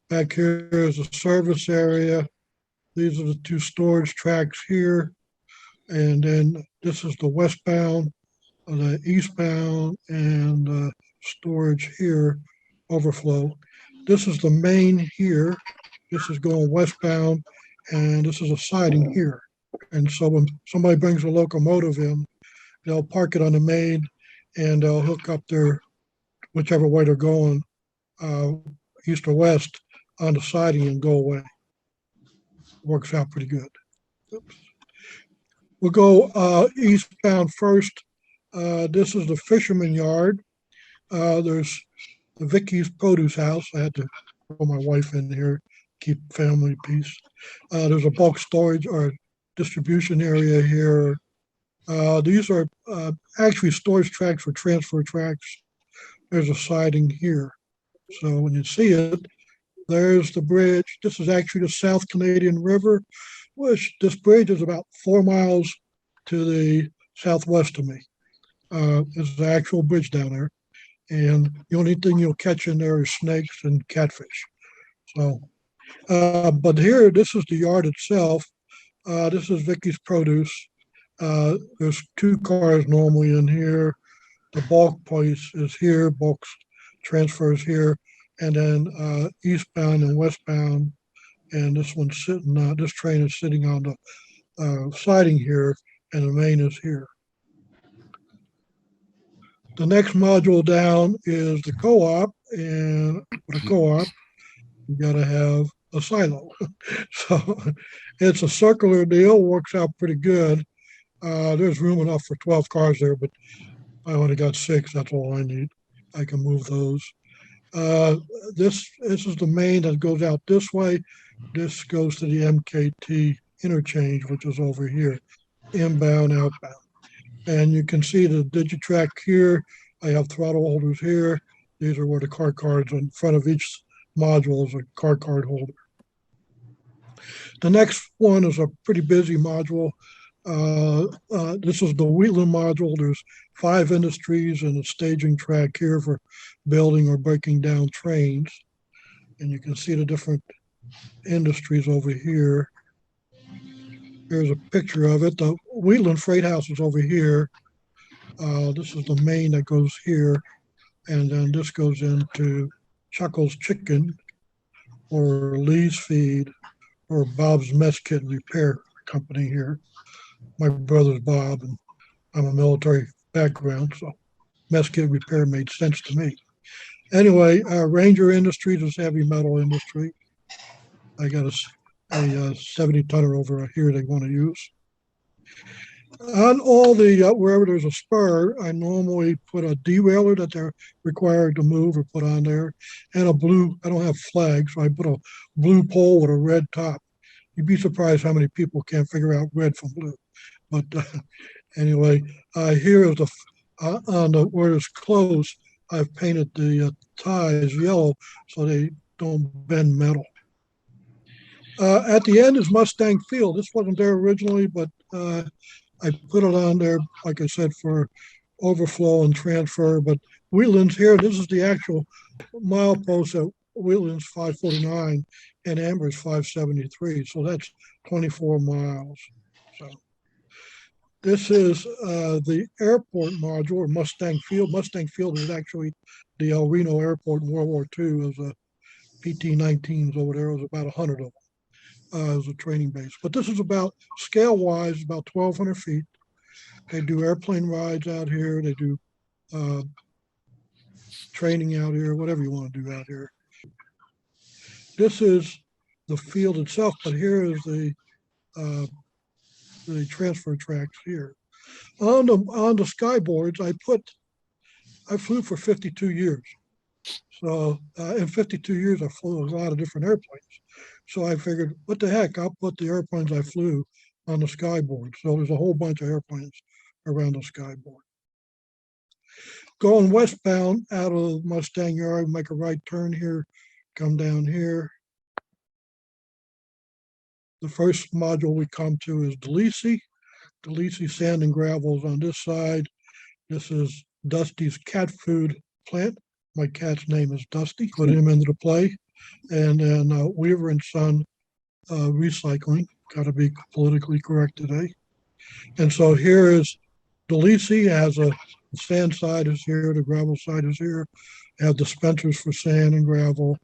Back here is the service area. These are the 2 storage tracks here. And then this is the westbound, the eastbound, and storage here, overflow. This is the main here. This is going westbound, and this is a siding here. And so when somebody brings a locomotive in, they'll park it on the main, and they'll hook up their, whichever way they're going, east or west, on the siding and go away. Works out pretty good. Oops. We'll go eastbound first. This is the fisherman yard. There's the Vicky's produce house. I had to put my wife in here, keep family peace. There's a bulk storage or distribution area here. These are actually storage tracks for transfer tracks. There's a siding here. So when you see it, there's the bridge. This is actually the South Canadian River, which this bridge is about 4 miles to the southwest of me. There's the actual bridge down there. And the only thing you'll catch in there is snakes and catfish. So, but here, this is the yard itself. This is Vicky's produce. There's 2 cars normally in here. The bulk place is here, bulk transfers here, and then eastbound and westbound. And this one's sitting, this train is sitting on the siding here, and the main is here. The next module down is the co-op, and for the co-op, you gotta have a silo. So it's a circular deal, works out pretty good. There's room enough for 12 cars there, but I only got 6, that's all I need. I can move those. This is the main that goes out this way. This goes to the MKT interchange, which is over here, inbound, outbound. And you can see the ZoomTRAK here. I have throttle holders here. These are where the car cards in front of each module is a car card holder. The next one is a pretty busy module. This is the Wheatland module. There's 5 industries and a staging track here for building or breaking down trains. And you can see the different industries over here. Here's a picture of it. The Wheatland Freight House is over here. This is the main that goes here. And then this goes into Chuckles Chicken or Lee's Feed or Bob's Mess Kit Repair Company here. My brother's Bob, and I'm a military background, so mess kit repair made sense to me. Anyway, Ranger Industries is heavy metal industry. I got a 70-tonner over here they want to use. On all the, wherever there's a spur, I normally put a derailer that they're required to move or put on there, and a blue, I don't have flags, so I put a blue pole with a red top. You'd be surprised how many people can't figure out red from blue. But anyway, here is the, on the, where it's closed, I've painted the ties yellow so they don't bend metal. At the end is Mustang Field. This wasn't there originally, but I put it on there, like I said, for overflow and transfer. But Wheatland's here. This is the actual milepost at Wheatland's 549 and Amber's 573. So that's 24 miles. So this is the airport module, or Mustang Field. Mustang Field is actually the El Reno Airport in World War II. As a PT-19s over there. It was about 100 of them. As a training base. But this is about, scale-wise, about 1,200 feet. They do airplane rides out here. They do training out here, whatever you want to do out here. This is the field itself, but here is the transfer tracks here. On the skyboards, I flew for 52 years. So in 52 years, I flew a lot of different airplanes. So I figured, what the heck, I'll put the airplanes I flew on the skyboard. So there's a whole bunch of airplanes around the skyboard. Going westbound out of Mustang Yard, make a right turn here, come down here. The first module we come to is Delisi. Delisi Sand and Gravel is on this side. This is Dusty's cat food plant. My cat's name is Dusty. Put him into the play. And then Weaver and Son Recycling. Got to be politically correct today. And so here is Delisi has the sand side is here, the gravel side is here. Have dispensers for sand and gravel.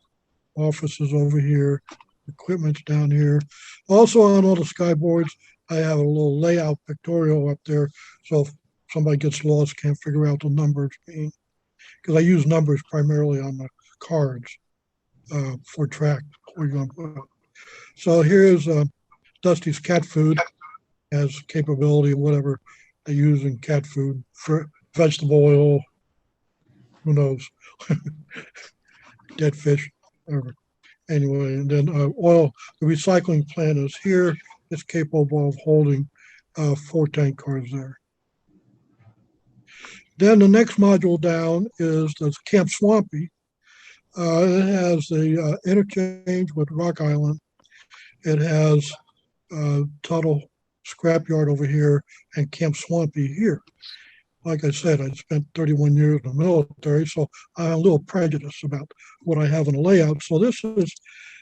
Offices over here. Equipment's down here. Also on all the skyboards, I have a little layout pictorial up there. So if somebody gets lost, can't figure out the numbers, because I use numbers primarily on the cards for track. So here's Dusty's cat food, has capability of whatever they use in cat food, for vegetable oil, who knows, dead fish, whatever. Anyway, and then oil, the recycling plant is here. It's capable of holding 4 tank cars there. Then the next module down is the Camp Swampy. It has the interchange with Rock Island. It has Tuttle Scrapyard over here and Camp Swampy here. Like I said, I spent 31 years in the military, so I have a little prejudice about what I have in the layout. So this is,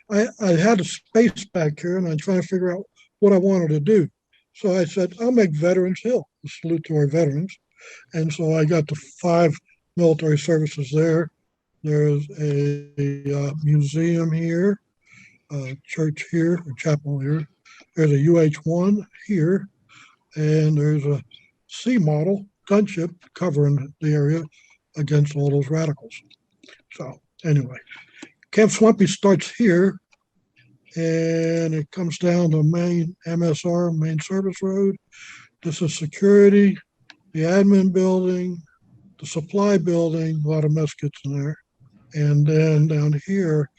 I had a space back here and I'm trying to figure out what I wanted to do. So I said, I'll make Veterans Hill, a salute to our veterans. And so I got the 5 military services there. There's a museum here, a church here, a chapel here. There's a UH-1 here, and there's a C model gunship covering the area against all those radicals. So anyway, Camp Swampy starts here, and it comes down the main MSR, main service road. This is security, the admin building, the supply building, a lot of mess kits in there. And then down here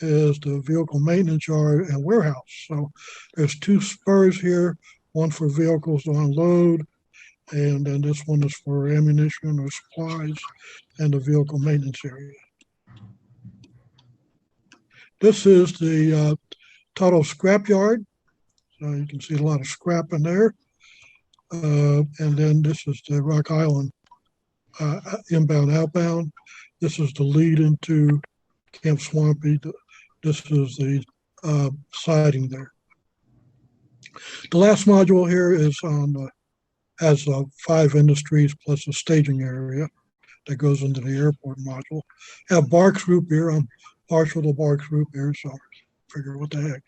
is the vehicle maintenance yard and warehouse. So there's 2 spurs here, one for vehicles to unload, and then this one is for ammunition or supplies, and the vehicle maintenance area. This is the Tuttle Scrapyard. So you can see a lot of scrap in there. And then this is the Rock Island inbound, outbound. This is the lead into Camp Swampy. This is the siding there. The last module here is on has 5 industries plus a staging area that goes into the airport module. Have Barks Root Beer. I'm partial to Barks Root Beer, so figure what the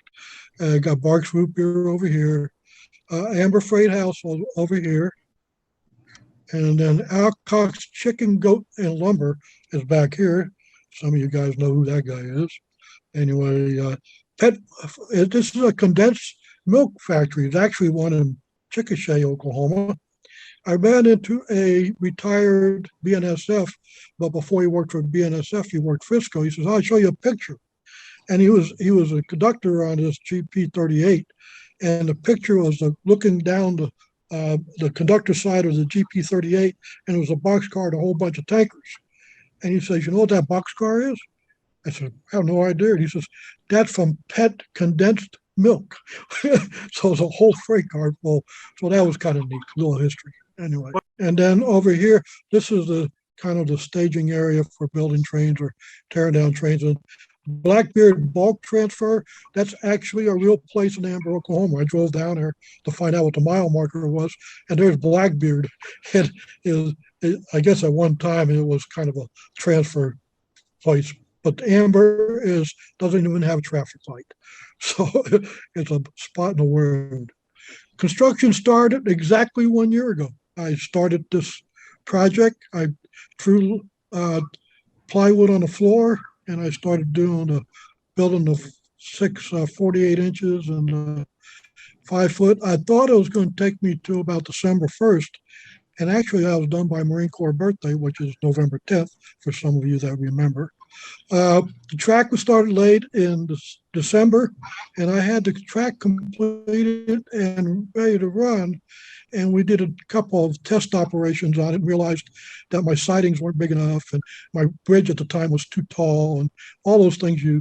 heck. Got Barks Root Beer over here. Amber Freight House over here. And then Alcock's Chicken, Goat, and Lumber is back here. Some of you guys know who that guy is. Anyway, this is a condensed milk factory. It's actually one in Chickasha, Oklahoma. I ran into a retired BNSF, but before he worked for BNSF, he worked Frisco. He says, I'll show you a picture. And he was a conductor on this GP-38. And the picture was looking down the conductor side of the GP-38, and it was a boxcar and a whole bunch of tankers. And he says, you know what that boxcar is? I said, I have no idea. And he says, that's from pet condensed milk. So it's a whole freight car full. So that was kind of neat, little history. Anyway, and then over here, this is the kind of the staging area for building trains or tearing down trains. And Blackbeard Bulk Transfer, that's actually a real place in Amber, Oklahoma. I drove down there to find out what the mile marker was, and there's Blackbeard. I guess at one time it was kind of a transfer place, but Amber doesn't even have a traffic light. So it's a spot in the road. Construction started exactly 1 year ago. I started this project. I threw plywood on the floor, and I started building the six 48 inches and 5 foot. I thought it was going to take me to about December 1st. And actually, I was done by Marine Corps birthday, which is November 10th, for some of you that remember. The track was started late in December, and I had the track completed and ready to run. And we did a couple of test operations on it and realized that my sidings weren't big enough and my bridge at the time was too tall and all those things you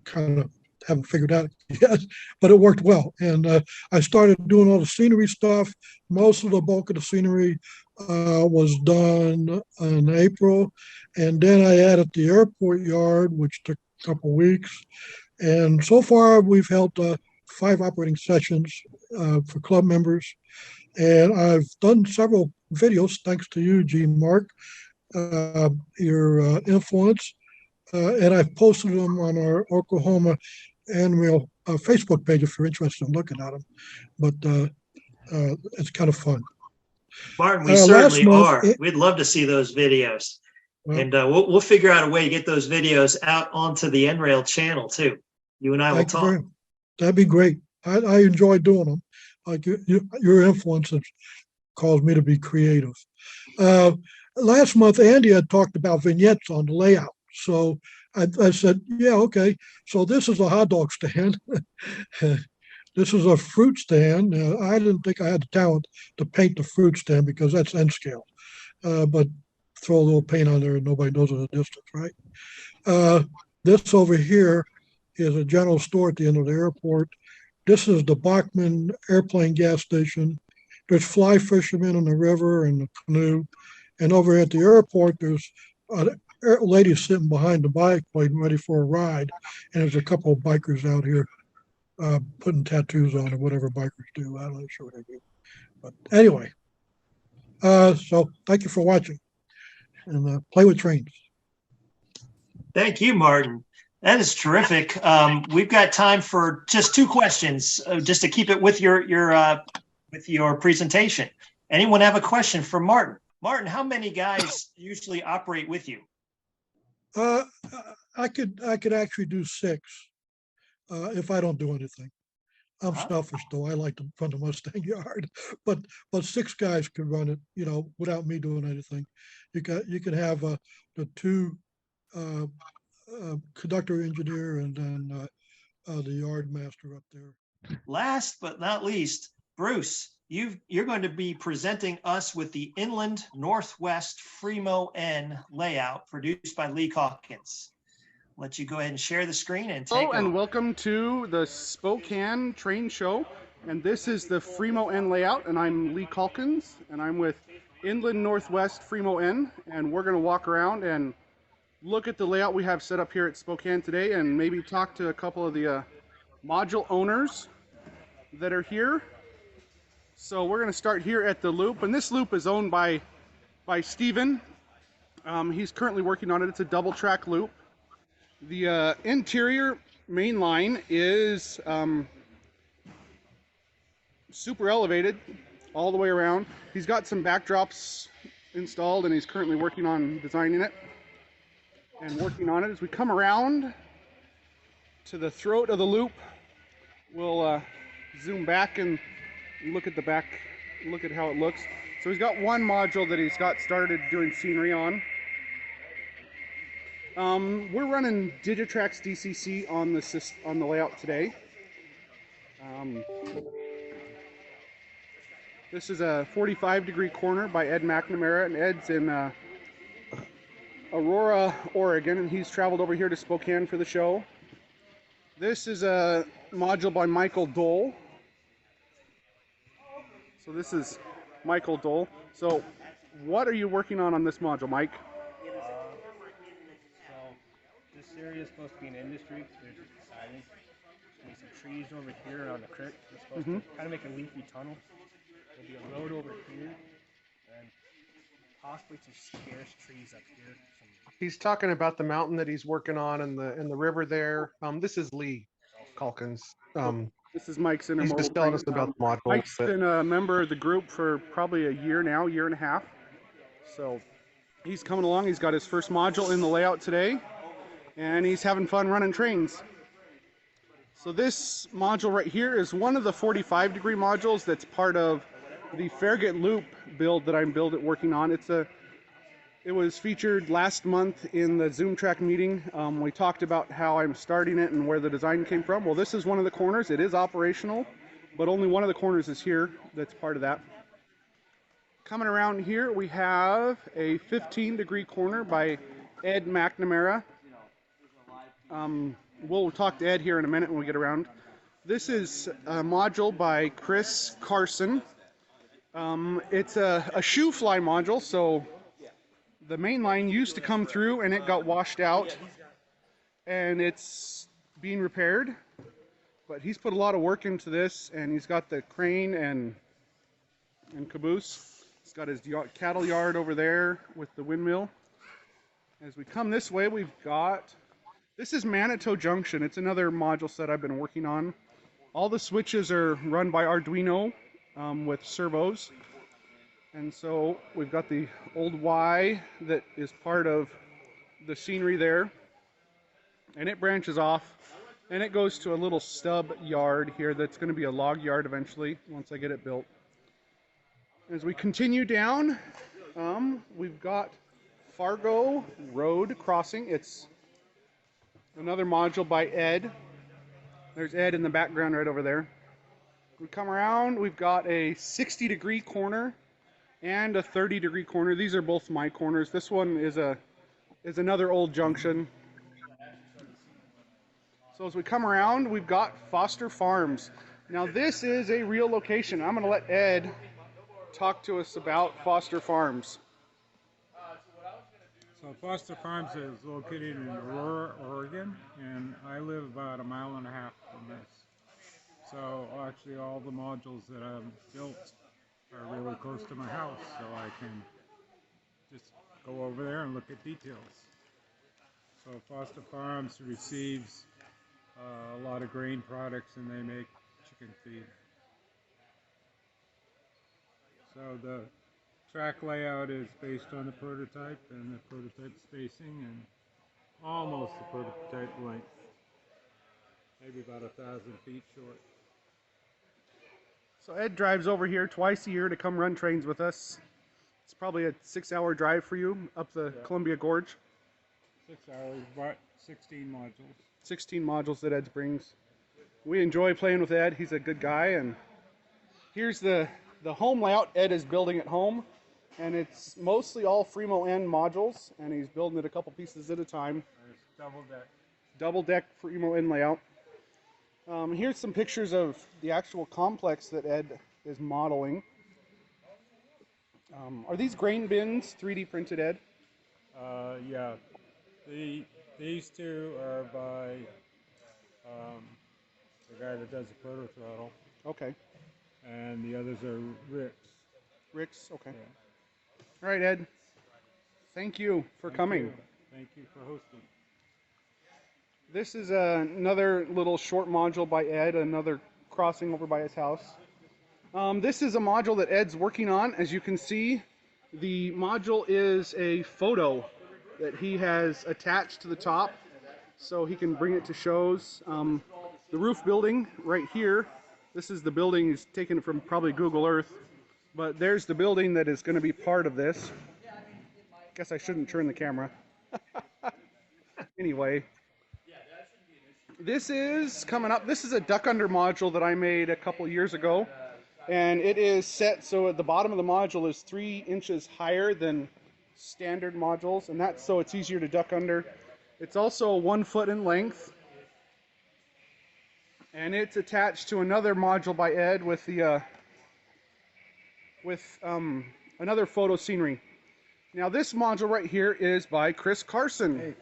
kind of haven't figured out yet, but it worked well. And I started doing all the scenery stuff. Most of the bulk of the scenery was done in April. And then I added the airport yard, which took a couple weeks. And so far, we've held 5 operating sessions for club members. And I've done several videos, thanks to you, Jean-Marc, your influence. And I've posted them on our Oklahoma Annual Facebook page if you're interested in looking at them. But it's kind of fun. Martin, we certainly month, are. We'd love to see those videos. Well, And we'll figure out a way to get those videos out onto the NRail channel too. You and I will talk. That'd be great. I enjoy doing them. Like your influence has caused me to be creative. Last month, Andy had talked about vignettes on the layout. So I said, yeah, okay. So this is a hot dog stand. This is a fruit stand. I didn't think I had the talent to paint the fruit stand because that's N scale. But throw a little paint on there and nobody knows at a distance, right? This over here is a general store at the end of the airport. This is the Bachman airplane gas station. There's fly fishermen in the river and the canoe. And over at the airport, there's a lady sitting behind the bike waiting ready for a ride. And there's a couple of bikers out here putting tattoos on or whatever bikers do. I'm not sure what they do. But anyway, so thank you for watching and play with trains. Thank you, Martin. That is terrific. We've got time for just 2 questions, just to keep it with your presentation. Anyone have a question for Martin? Martin, how many guys usually operate with you? I could actually do 6 if I don't do anything. I'm selfish though. I like to run the Mustang yard, but 6 guys could run it, without me doing anything. You can have the 2 conductor engineer and then the yard master up there. Last but not least, Bruce, you're going to be presenting us with the Inland Northwest Free-Mon layout produced by Lee Calkins. Let you go ahead and share the screen and take Hello and welcome to the Spokane train show. And this is the Free-Mon layout, and I'm Lee Calkins, and I'm with Inland Northwest Free-Mon, and we're going to walk around and look at the layout we have set up here at Spokane today and maybe talk to a couple of the module owners that are here. So we're going to start here at the loop, and this loop is owned by Steven. He's currently working on it. It's a double track loop. The interior main line is super elevated all the way around. He's got some backdrops installed and he's currently working on designing it and working on it. As we come around to the throat of the loop, we'll zoom back and look at the back, look at how it looks. So he's got one module that he's got started doing scenery on. We're running ZoomTRAK DCC on the layout today. This is a 45-degree corner by Ed McNamara, and Ed's in Aurora, Oregon, and he's traveled over here to Spokane for the show. This is a module by Michael Dole. So this is Michael Dole. So what are you working on this module, Mike? So this area is supposed to be an industry. There's just deciding. There's some trees over here on the creek. It's supposed to kind of make a leafy tunnel. There'll be a road over here and possibly some scarce trees up here. He's talking about the mountain that he's working on and the river there. This is Lee Calkins. This is Mike's intermodal. He's just telling us about the module. Mike's been a member of the group for probably a year now, year and a half. So he's coming along. He's got his first module in the layout today, and he's having fun running trains. So this module right here is one of the 45-degree modules that's part of the Farragut Loop build that I'm working on. It was featured last month in the ZoomTRAK meeting. We talked about how I'm starting it and where the design came from. Well, this is one of the corners. It is operational, but only one of the corners is here. That's part of that. Coming around here, we have a 15-degree corner by Ed McNamara. We'll talk to Ed here in a minute when we get around. This is a module by Chris Carson. It's a shoe fly module, so the main line used to come through and it got washed out, and it's being repaired. But he's put a lot of work into this, and he's got the crane and caboose. He's got his cattle yard over there with the windmill. As we come this way, we've got, this is Manitou Junction. It's another module set I've been working on. All the switches are run by Arduino with servos. And so we've got the old Y that is part of the scenery there. And it branches off and it goes to a little stub yard here that's going to be a log yard eventually once I get it built. As we continue down, we've got Fargo Road Crossing. It's another module by Ed. There's Ed in the background right over there. We come around, we've got a 60-degree corner and a 30-degree corner. These are both my corners. This one is another old junction. So as we come around, we've got Foster Farms. Now this is a real location. I'm going to let Ed talk to us about Foster Farms. So Foster Farms is located in Aurora, Oregon, and I live about a mile and a half from this. So actually all the modules that I've built are really close to my house, so I can just go over there and look at details. So Foster Farms receives a lot of grain products, and they make chicken feed. So the track layout is based on the prototype and the prototype spacing and almost the prototype length, maybe about 1,000 feet short. So Ed drives over here twice a year to come run trains with us. It's probably a 6-hour drive for you up the Columbia Gorge. 6 hours, but 16 modules. 16 modules that Ed brings. We enjoy playing with Ed. He's a good guy. And here's the home layout Ed is building at home. And it's mostly all Free-Mon modules, and he's building it a couple pieces at a time. It's double deck. Double deck Free-Mon layout. Here's some pictures of the actual complex that Ed is modeling. Are these grain bins 3D printed, Ed? Yeah. These two are by the guy that does the proto throttle. Okay. And the others are Rick's. Rick's, okay. Yeah. All right, Ed. Thank you for coming. Thank you for hosting. This is another little short module by Ed, another crossing over by his house. This is a module that Ed's working on. As you can see, the module is a photo that he has attached to the top so he can bring it to shows. The roof building right here, this is the building, he's taken it from probably Google Earth, but there's the building that is going to be part of this. Guess I shouldn't turn the camera. Anyway. This is coming up. This is a duck under module that I made a couple years ago, and it is set so at the bottom of the module is 3 inches higher than standard modules, and that's so it's easier to duck under. It's also 1 foot in length, and it's attached to another module by Ed with the another photo scenery. Now this module right here is by Chris Carson. Hey.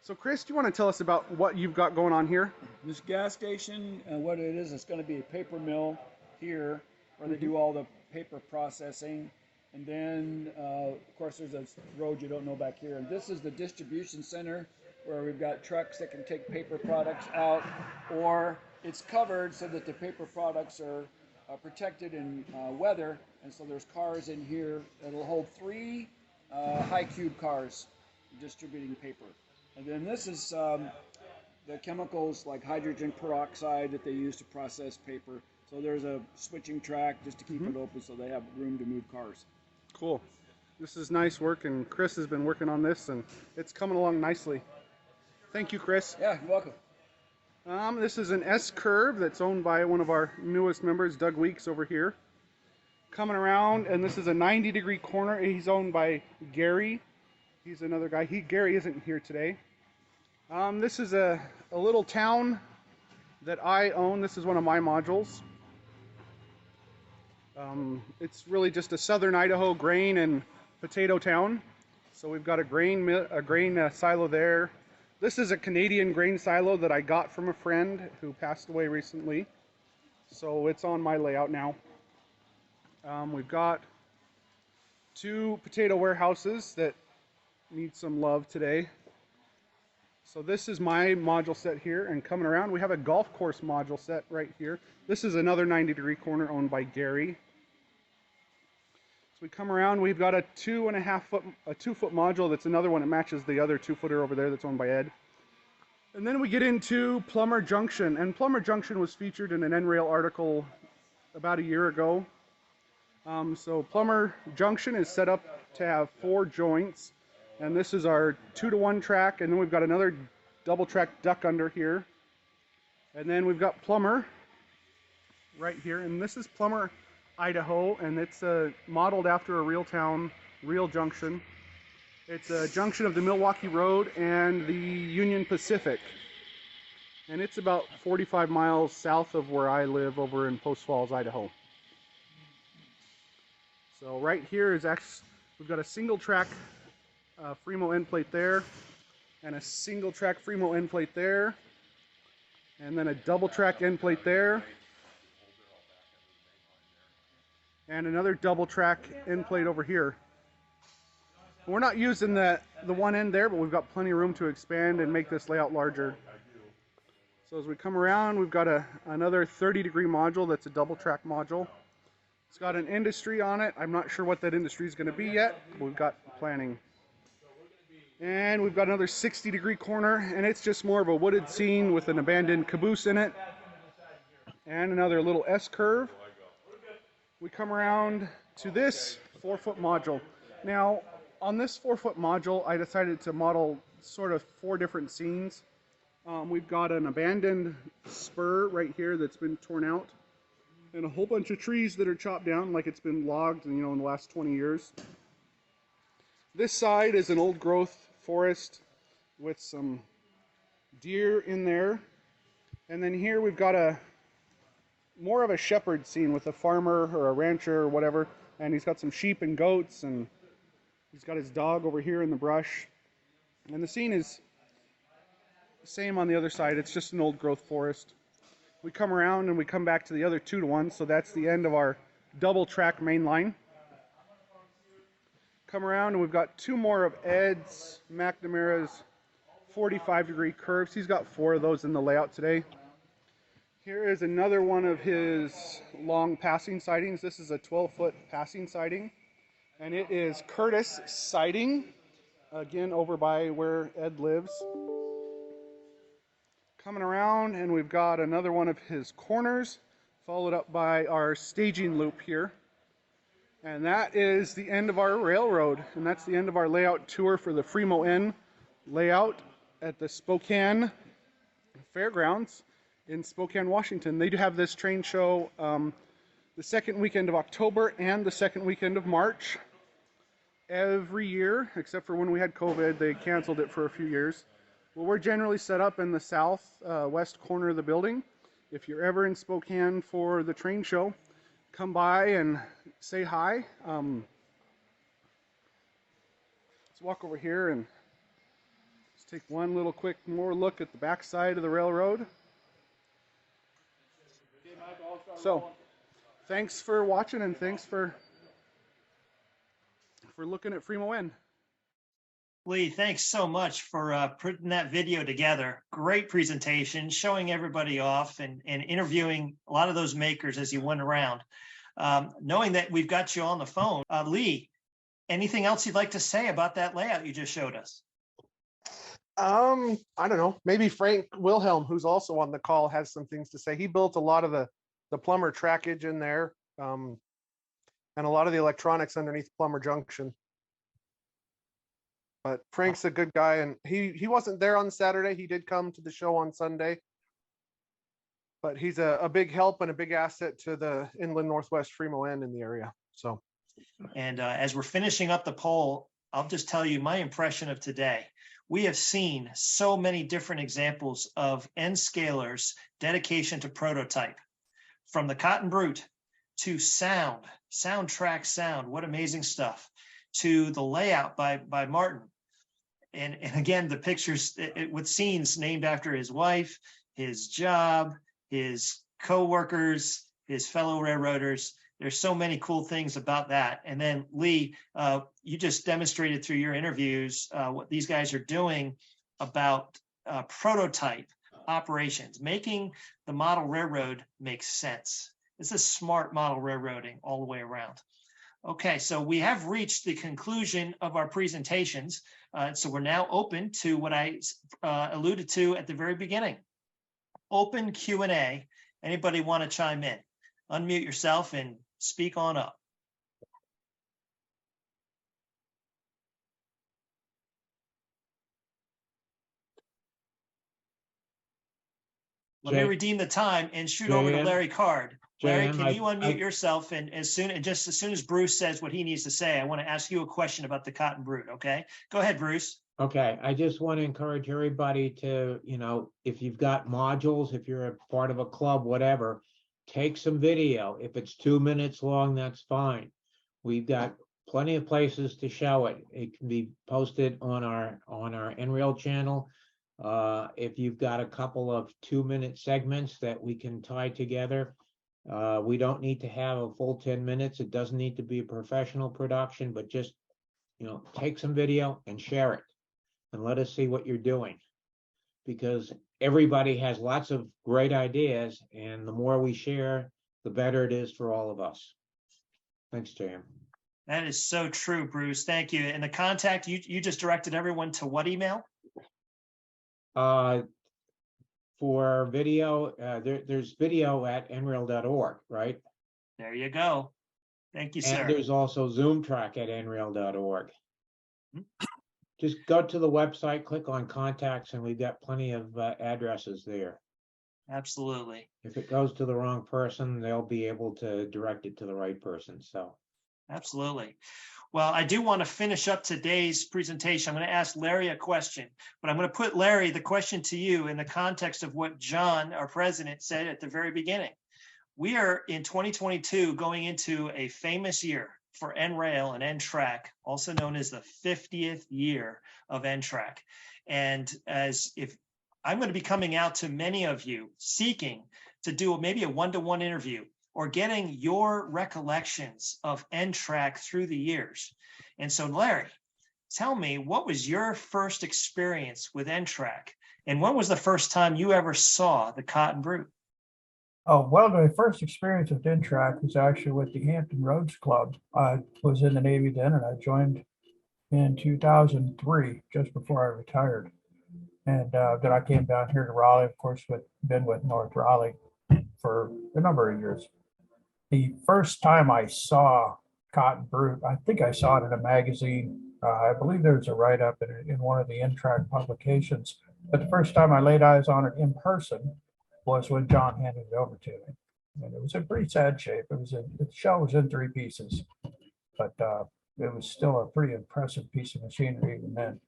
So Chris, do you want to tell us about what you've got going on here? This gas station, what it is, it's going to be a paper mill here where they do all the paper processing. And then, of course, there's a road you don't know back here. And this is the distribution center where we've got trucks that can take paper products out, or it's covered so that the paper products are protected in weather. And so there's cars in here that'll hold 3 high cube cars distributing paper. And then this is the chemicals like hydrogen peroxide that they use to process paper. So there's a switching track just to keep it open so they have room to move cars. Cool. This is nice work, and Chris has been working on this, and it's coming along nicely. Thank you, Chris. Yeah, you're welcome. This is an S-curve that's owned by one of our newest members, Doug Weeks, over here. Coming around, and this is a 90-degree corner. He's owned by Gary. He's another guy. Gary isn't here today. This is a little town that I own. This is one of my modules. It's really just a southern Idaho grain and potato town. So we've got a grain silo there. This is a Canadian grain silo that I got from a friend who passed away recently. So it's on my layout now. We've got 2 potato warehouses that need some love today. So this is my module set here, and coming around we have a golf course module set right here. This is another 90-degree corner owned by Gary. So we come around, we've got a 2-foot module that's another one that matches the other 2-footer over there that's owned by Ed. And then we get into Plummer Junction, and Plummer Junction was featured in an NRail article about a year ago. So Plummer Junction is set up to have 4 joints, and this is our 2-to-1 track, and then we've got another double track duck under here. And then we've got Plummer right here, and this is Plummer, Idaho, and it's modeled after a real town, real junction. It's a junction of the Milwaukee Road and the Union Pacific. And it's about 45 miles south of where I live over in Post Falls, Idaho. So right here is actually, we've got a single track Free-Mon end plate there, and a single track Free-Mon end plate there, and then a double track end plate there, and another double track end plate over here. We're not using the one end there, but we've got plenty of room to expand and make this layout larger. So as we come around, we've got another 30-degree module that's a double track module. It's got an industry on it. I'm not sure what that industry is going to be yet, but we've got planning. And we've got another 60-degree corner, and it's just more of a wooded scene with an abandoned caboose in it. And another little S-curve. We come around to this 4-foot module. Now, on this 4-foot module, I decided to model sort of 4 different scenes. We've got an abandoned spur right here that's been torn out, and a whole bunch of trees that are chopped down like it's been logged, in the last 20 years. This side is an old growth forest with some deer in there. And then here we've got more of a shepherd scene with a farmer or a rancher or whatever, and he's got some sheep and goats, and he's got his dog over here in the brush. And the scene is the same on the other side. It's just an old growth forest. We come around and we come back to the other 2-to-1, so that's the end of our double track main line. Come around and we've got 2 more of Ed's McNamara's 45-degree curves. He's got 4 of those in the layout today. Here is another one of his long passing sidings. This is a 12-foot passing siding, and it is Curtis siding, again over by where Ed lives. Coming around, and we've got another one of his corners, followed up by our staging loop here. And that is the end of our railroad, and that's the end of our layout tour for the Free-Mon layout at the Spokane Fairgrounds in Spokane, Washington. They do have this train show the second weekend of October and the second weekend of March every year, except for when we had COVID. They canceled it for a few years. Well, we're generally set up in the southwest corner of the building. If you're ever in Spokane for the train show, come by and say hi. Let's walk over here and let's take one little quick more look at the back side of the railroad. So, thanks for watching, and thanks for looking at Free-Mon. Lee, thanks so much for putting that video together. Great presentation, showing everybody off and interviewing a lot of those makers as you went around. Knowing that we've got you on the phone, Lee, anything else you'd like to say about that layout you just showed us? I don't know. Maybe Frank Wilhelm, who's also on the call, has some things to say. He built a lot of the plumber trackage in there, and a lot of the electronics underneath Plumber Junction. But Frank's a good guy, and he wasn't there on Saturday. He did come to the show on Sunday. But he's a big help and a big asset to the Inland Northwest Free-Mon in the area. So, and as we're finishing up the poll, I'll just tell you my impression of today. We have seen so many different examples of end scalers' dedication to prototype, from the Cotton Brute to Soundtraxx sound. What amazing stuff! To the layout by Martin, and again the pictures with scenes named after his wife, his job, his co-workers, his fellow railroaders. There's so many cool things about that. And then Lee, you just demonstrated through your interviews what these guys are doing about prototype operations, making the model railroad make sense. This is smart model railroading all the way around. Okay, so we have reached the conclusion of our presentations. So we're now open to what I alluded to at the very beginning. Open Q&A. Anybody want to chime in? Unmute yourself and speak on up. Let me redeem the time and shoot over to Larry Card. Larry, can you unmute yourself? And as soon as Bruce says what he needs to say, I want to ask you a question about the Cotton Brute. Okay, go ahead, Bruce. Okay, I just want to encourage everybody to, if you've got modules, if you're a part of a club, whatever, take some video. If it's 2 minutes long, that's fine. We've got plenty of places to show it. It can be posted on our NRail channel. If you've got a couple of 2-minute segments that we can tie together, we don't need to have a full 10 minutes. It doesn't need to be a professional production, but just, take some video and share it and let us see what you're doing, because everybody has lots of great ideas, and the more we share, the better it is for all of us. Thanks, JM. That is so true, Bruce. Thank you. And the contact, you just directed everyone to what email? For video, there's video at nrail.org, right? There you go. Thank you, sir. And there's also ZoomTRAK at nrail.org. Just go to the website, click on contacts, and we've got plenty of addresses there. Absolutely. If it goes to the wrong person, they'll be able to direct it to the right person. So, absolutely. Well, I do want to finish up today's presentation. I'm going to ask Larry a question, but I'm going to put, Larry, the question to you in the context of what John, our president, said at the very beginning. We are in 2022 going into a famous year for NRail and T-TRAK, also known as the 50th year of T-TRAK. And if I'm going to be coming out to many of you seeking to do maybe a one-to-one interview or getting your recollections of T-TRAK through the years. And so, Larry, tell me, what was your first experience with T-TRAK? And when was the first time you ever saw the Cotton Brute? Oh, well, my first experience with T-TRAK was actually with the Hampton Roads Club. I was in the Navy then, and I joined in 2003, just before I retired. And then I came down here to Raleigh, of course, been with North Raleigh for a number of years. The first time I saw Cotton Brute, I think I saw it in a magazine. I believe there was a write-up in one of the T-TRAK publications. But the first time I laid eyes on it in person was when John handed it over to me. And it was in pretty sad shape. The shell was in 3 pieces, but it was still a pretty impressive piece of machinery even then.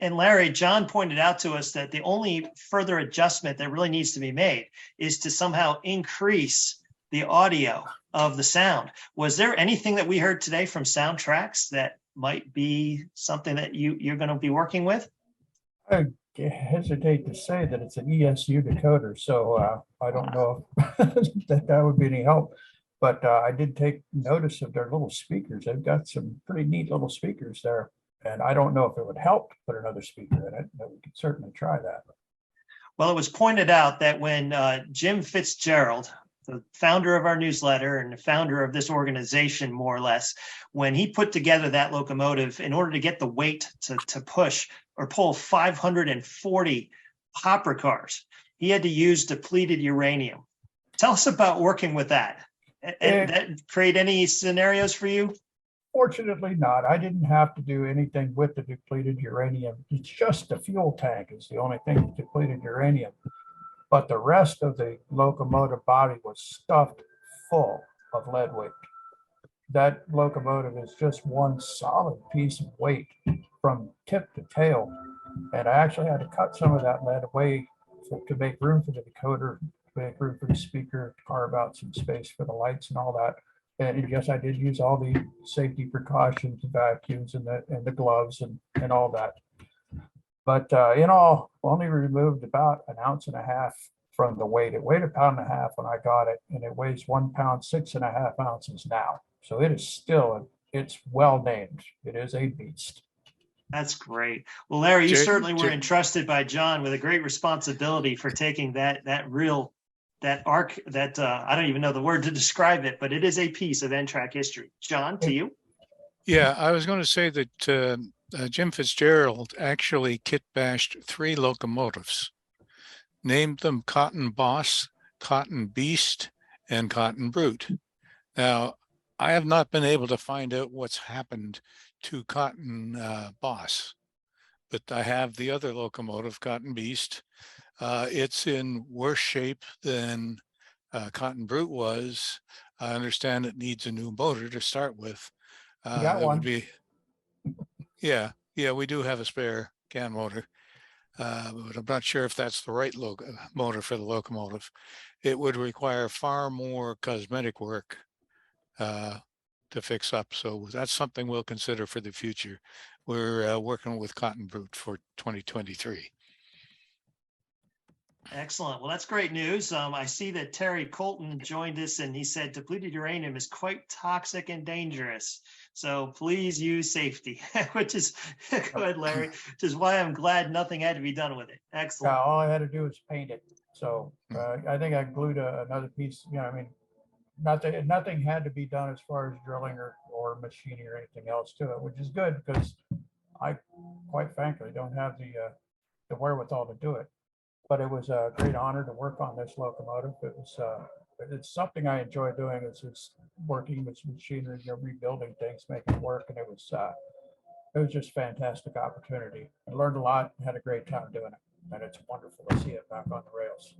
And Larry, John pointed out to us that the only further adjustment that really needs to be made is to somehow increase the audio of the sound. Was there anything that we heard today from Soundtraxx that might be something that you're going to be working with? I hesitate to say that it's an ESU decoder, so I don't know if that would be any help. But I did take notice of their little speakers. They've got some pretty neat little speakers there. And I don't know if it would help to put another speaker in it, but we could certainly try that. Well, it was pointed out that when Jim Fitzgerald, the founder of our newsletter and the founder of this organization, more or less, when he put together that locomotive in order to get the weight to push or pull 540 hopper cars, he had to use depleted uranium. Tell us about working with that. And that create any scenarios for you? Fortunately not. I didn't have to do anything with the depleted uranium. It's just the fuel tank is the only thing with depleted uranium. But the rest of the locomotive body was stuffed full of lead weight. That locomotive is just one solid piece of weight from tip to tail. And I actually had to cut some of that lead away to make room for the decoder, to make room for the speaker, to carve out some space for the lights and all that. And yes, I did use all the safety precautions, the vacuums and the gloves and all that. But in all, only removed about 1.5 ounces from the weight. It weighed 1.5 pounds when I got it, and it weighs 1 pound 6.5 ounces now. So it is still, it's well named. It is a beast. That's great. Well, Larry, you certainly were entrusted by John with a great responsibility for taking that arc that I don't even know the word to describe it, but it is a piece of N-TRAK history. John, to you. Yeah, I was going to say that Jim Fitzgerald actually kit bashed 3 locomotives, named them Cotton Boss, Cotton Beast, and Cotton Brute. Now, I have not been able to find out what's happened to Cotton Boss, but I have the other locomotive, Cotton Beast. It's in worse shape than Cotton Brute was. I understand it needs a new motor to start with. Got one. Yeah, we do have a spare can motor, but I'm not sure if that's the right motor for the locomotive. It would require far more cosmetic work to fix up. So that's something we'll consider for the future. We're working with Cotton Brute for 2023. Excellent. Well, that's great news. I see that Terry Colton joined us and he said depleted uranium is quite toxic and dangerous. So please use safety, which is good, Larry, which is why I'm glad nothing had to be done with it. Excellent. Yeah, all I had to do was paint it. So I think I glued another piece, I mean, nothing had to be done as far as drilling or machining or anything else to it, which is good because I quite frankly don't have the wherewithal to do it. But it was a great honor to work on this locomotive. It was it's something I enjoy doing. It's working with machinery, rebuilding things, making it work, and it was just a fantastic opportunity. I learned a lot and had a great time doing it, and it's wonderful to see it back on the rails.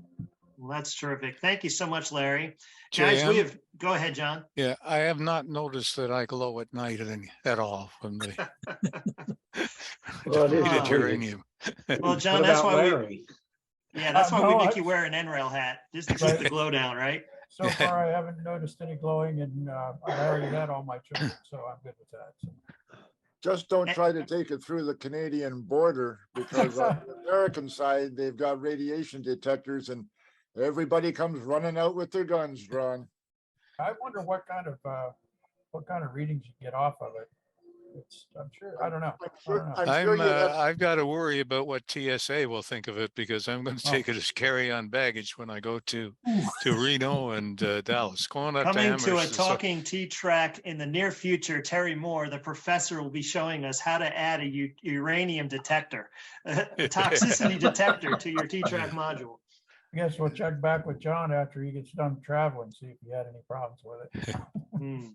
Well, that's terrific. Thank you so much, Larry. Guys, we have, go ahead, John. Yeah, I have not noticed that I glow at night at all from the depleted uranium. Well, John, that's why that's why we make you wear an N-rail hat, just to keep the glow down, right? So far, I haven't noticed any glowing, and I already had all my children, so I'm good with that. So. Just don't try to take it through the Canadian border, because on the American side, they've got radiation detectors and everybody comes running out with their guns drawn. I wonder what kind of readings you get off of it. I'm sure, I don't know. I've got to worry about what TSA will think of it, because I'm going to take it as carry-on baggage when I go to Reno and Dallas. Coming to a talking T-TRAK in the near future, Terry Moore, the professor, will be showing us how to add a uranium detector, a toxicity detector to your T-TRAK module. I guess we'll check back with John after he gets done traveling, see if he had any problems with it.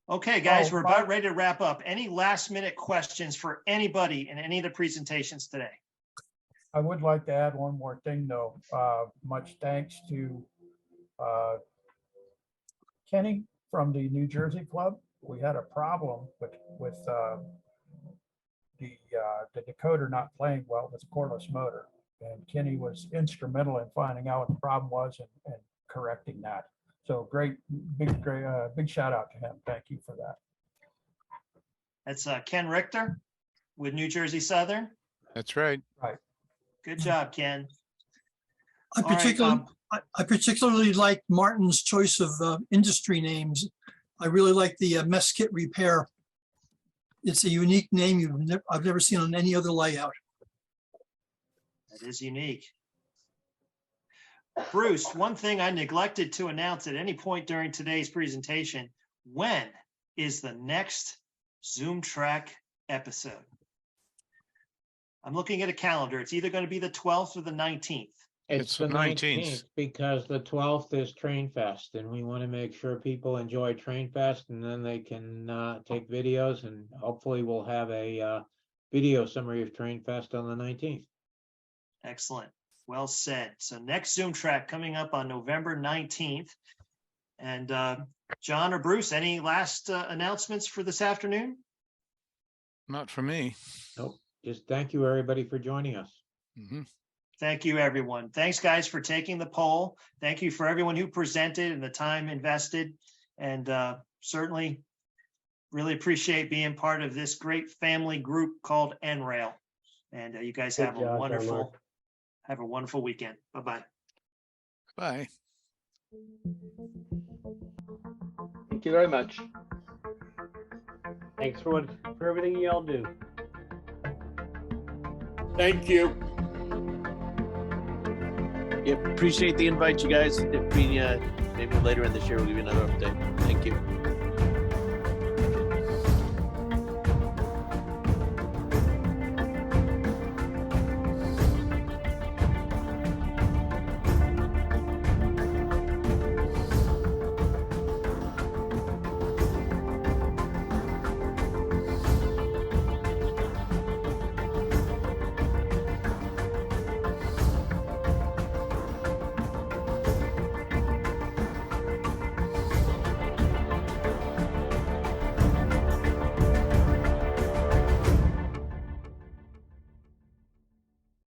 Okay, guys, we're about ready to wrap up. Any last minute questions for anybody in any of the presentations today? I would like to add one more thing, though. Much thanks to Kenny from the New Jersey Club. We had a problem with the decoder not playing well with the cordless motor, and Kenny was instrumental in finding out what the problem was and correcting that. So great, big shout out to him. Thank you for that. That's Ken Richter with New Jersey Southern. That's right. Right. Good job, Ken. I particularly like Martin's choice of industry names. I really like the mess kit repair. It's a unique name I've never seen on any other layout. That is unique. Bruce, one thing I neglected to announce at any point during today's presentation, when is the next ZoomTRAK episode? I'm looking at a calendar. It's either going to be the 12th or the 19th. It's the 19th because the 12th is Train Fest and we want to make sure people enjoy Train Fest and then they can take videos and hopefully we'll have a video summary of Train Fest on the 19th. Excellent. Well said. So next ZoomTRAK coming up on November 19th. And John or Bruce, any last announcements for this afternoon? Not for me. Nope. Just thank you, everybody, for joining us. Thank you, everyone. Thanks, guys, for taking the poll. Thank you for everyone who presented and the time invested. And certainly really appreciate being part of this great family group called NRail. And you guys have a wonderful weekend. Bye-bye. Bye. Thank you very much. Thanks for everything y'all do. Thank you. Yep, appreciate the invite, you guys. If we maybe later in this year we'll give you another update. Thank you.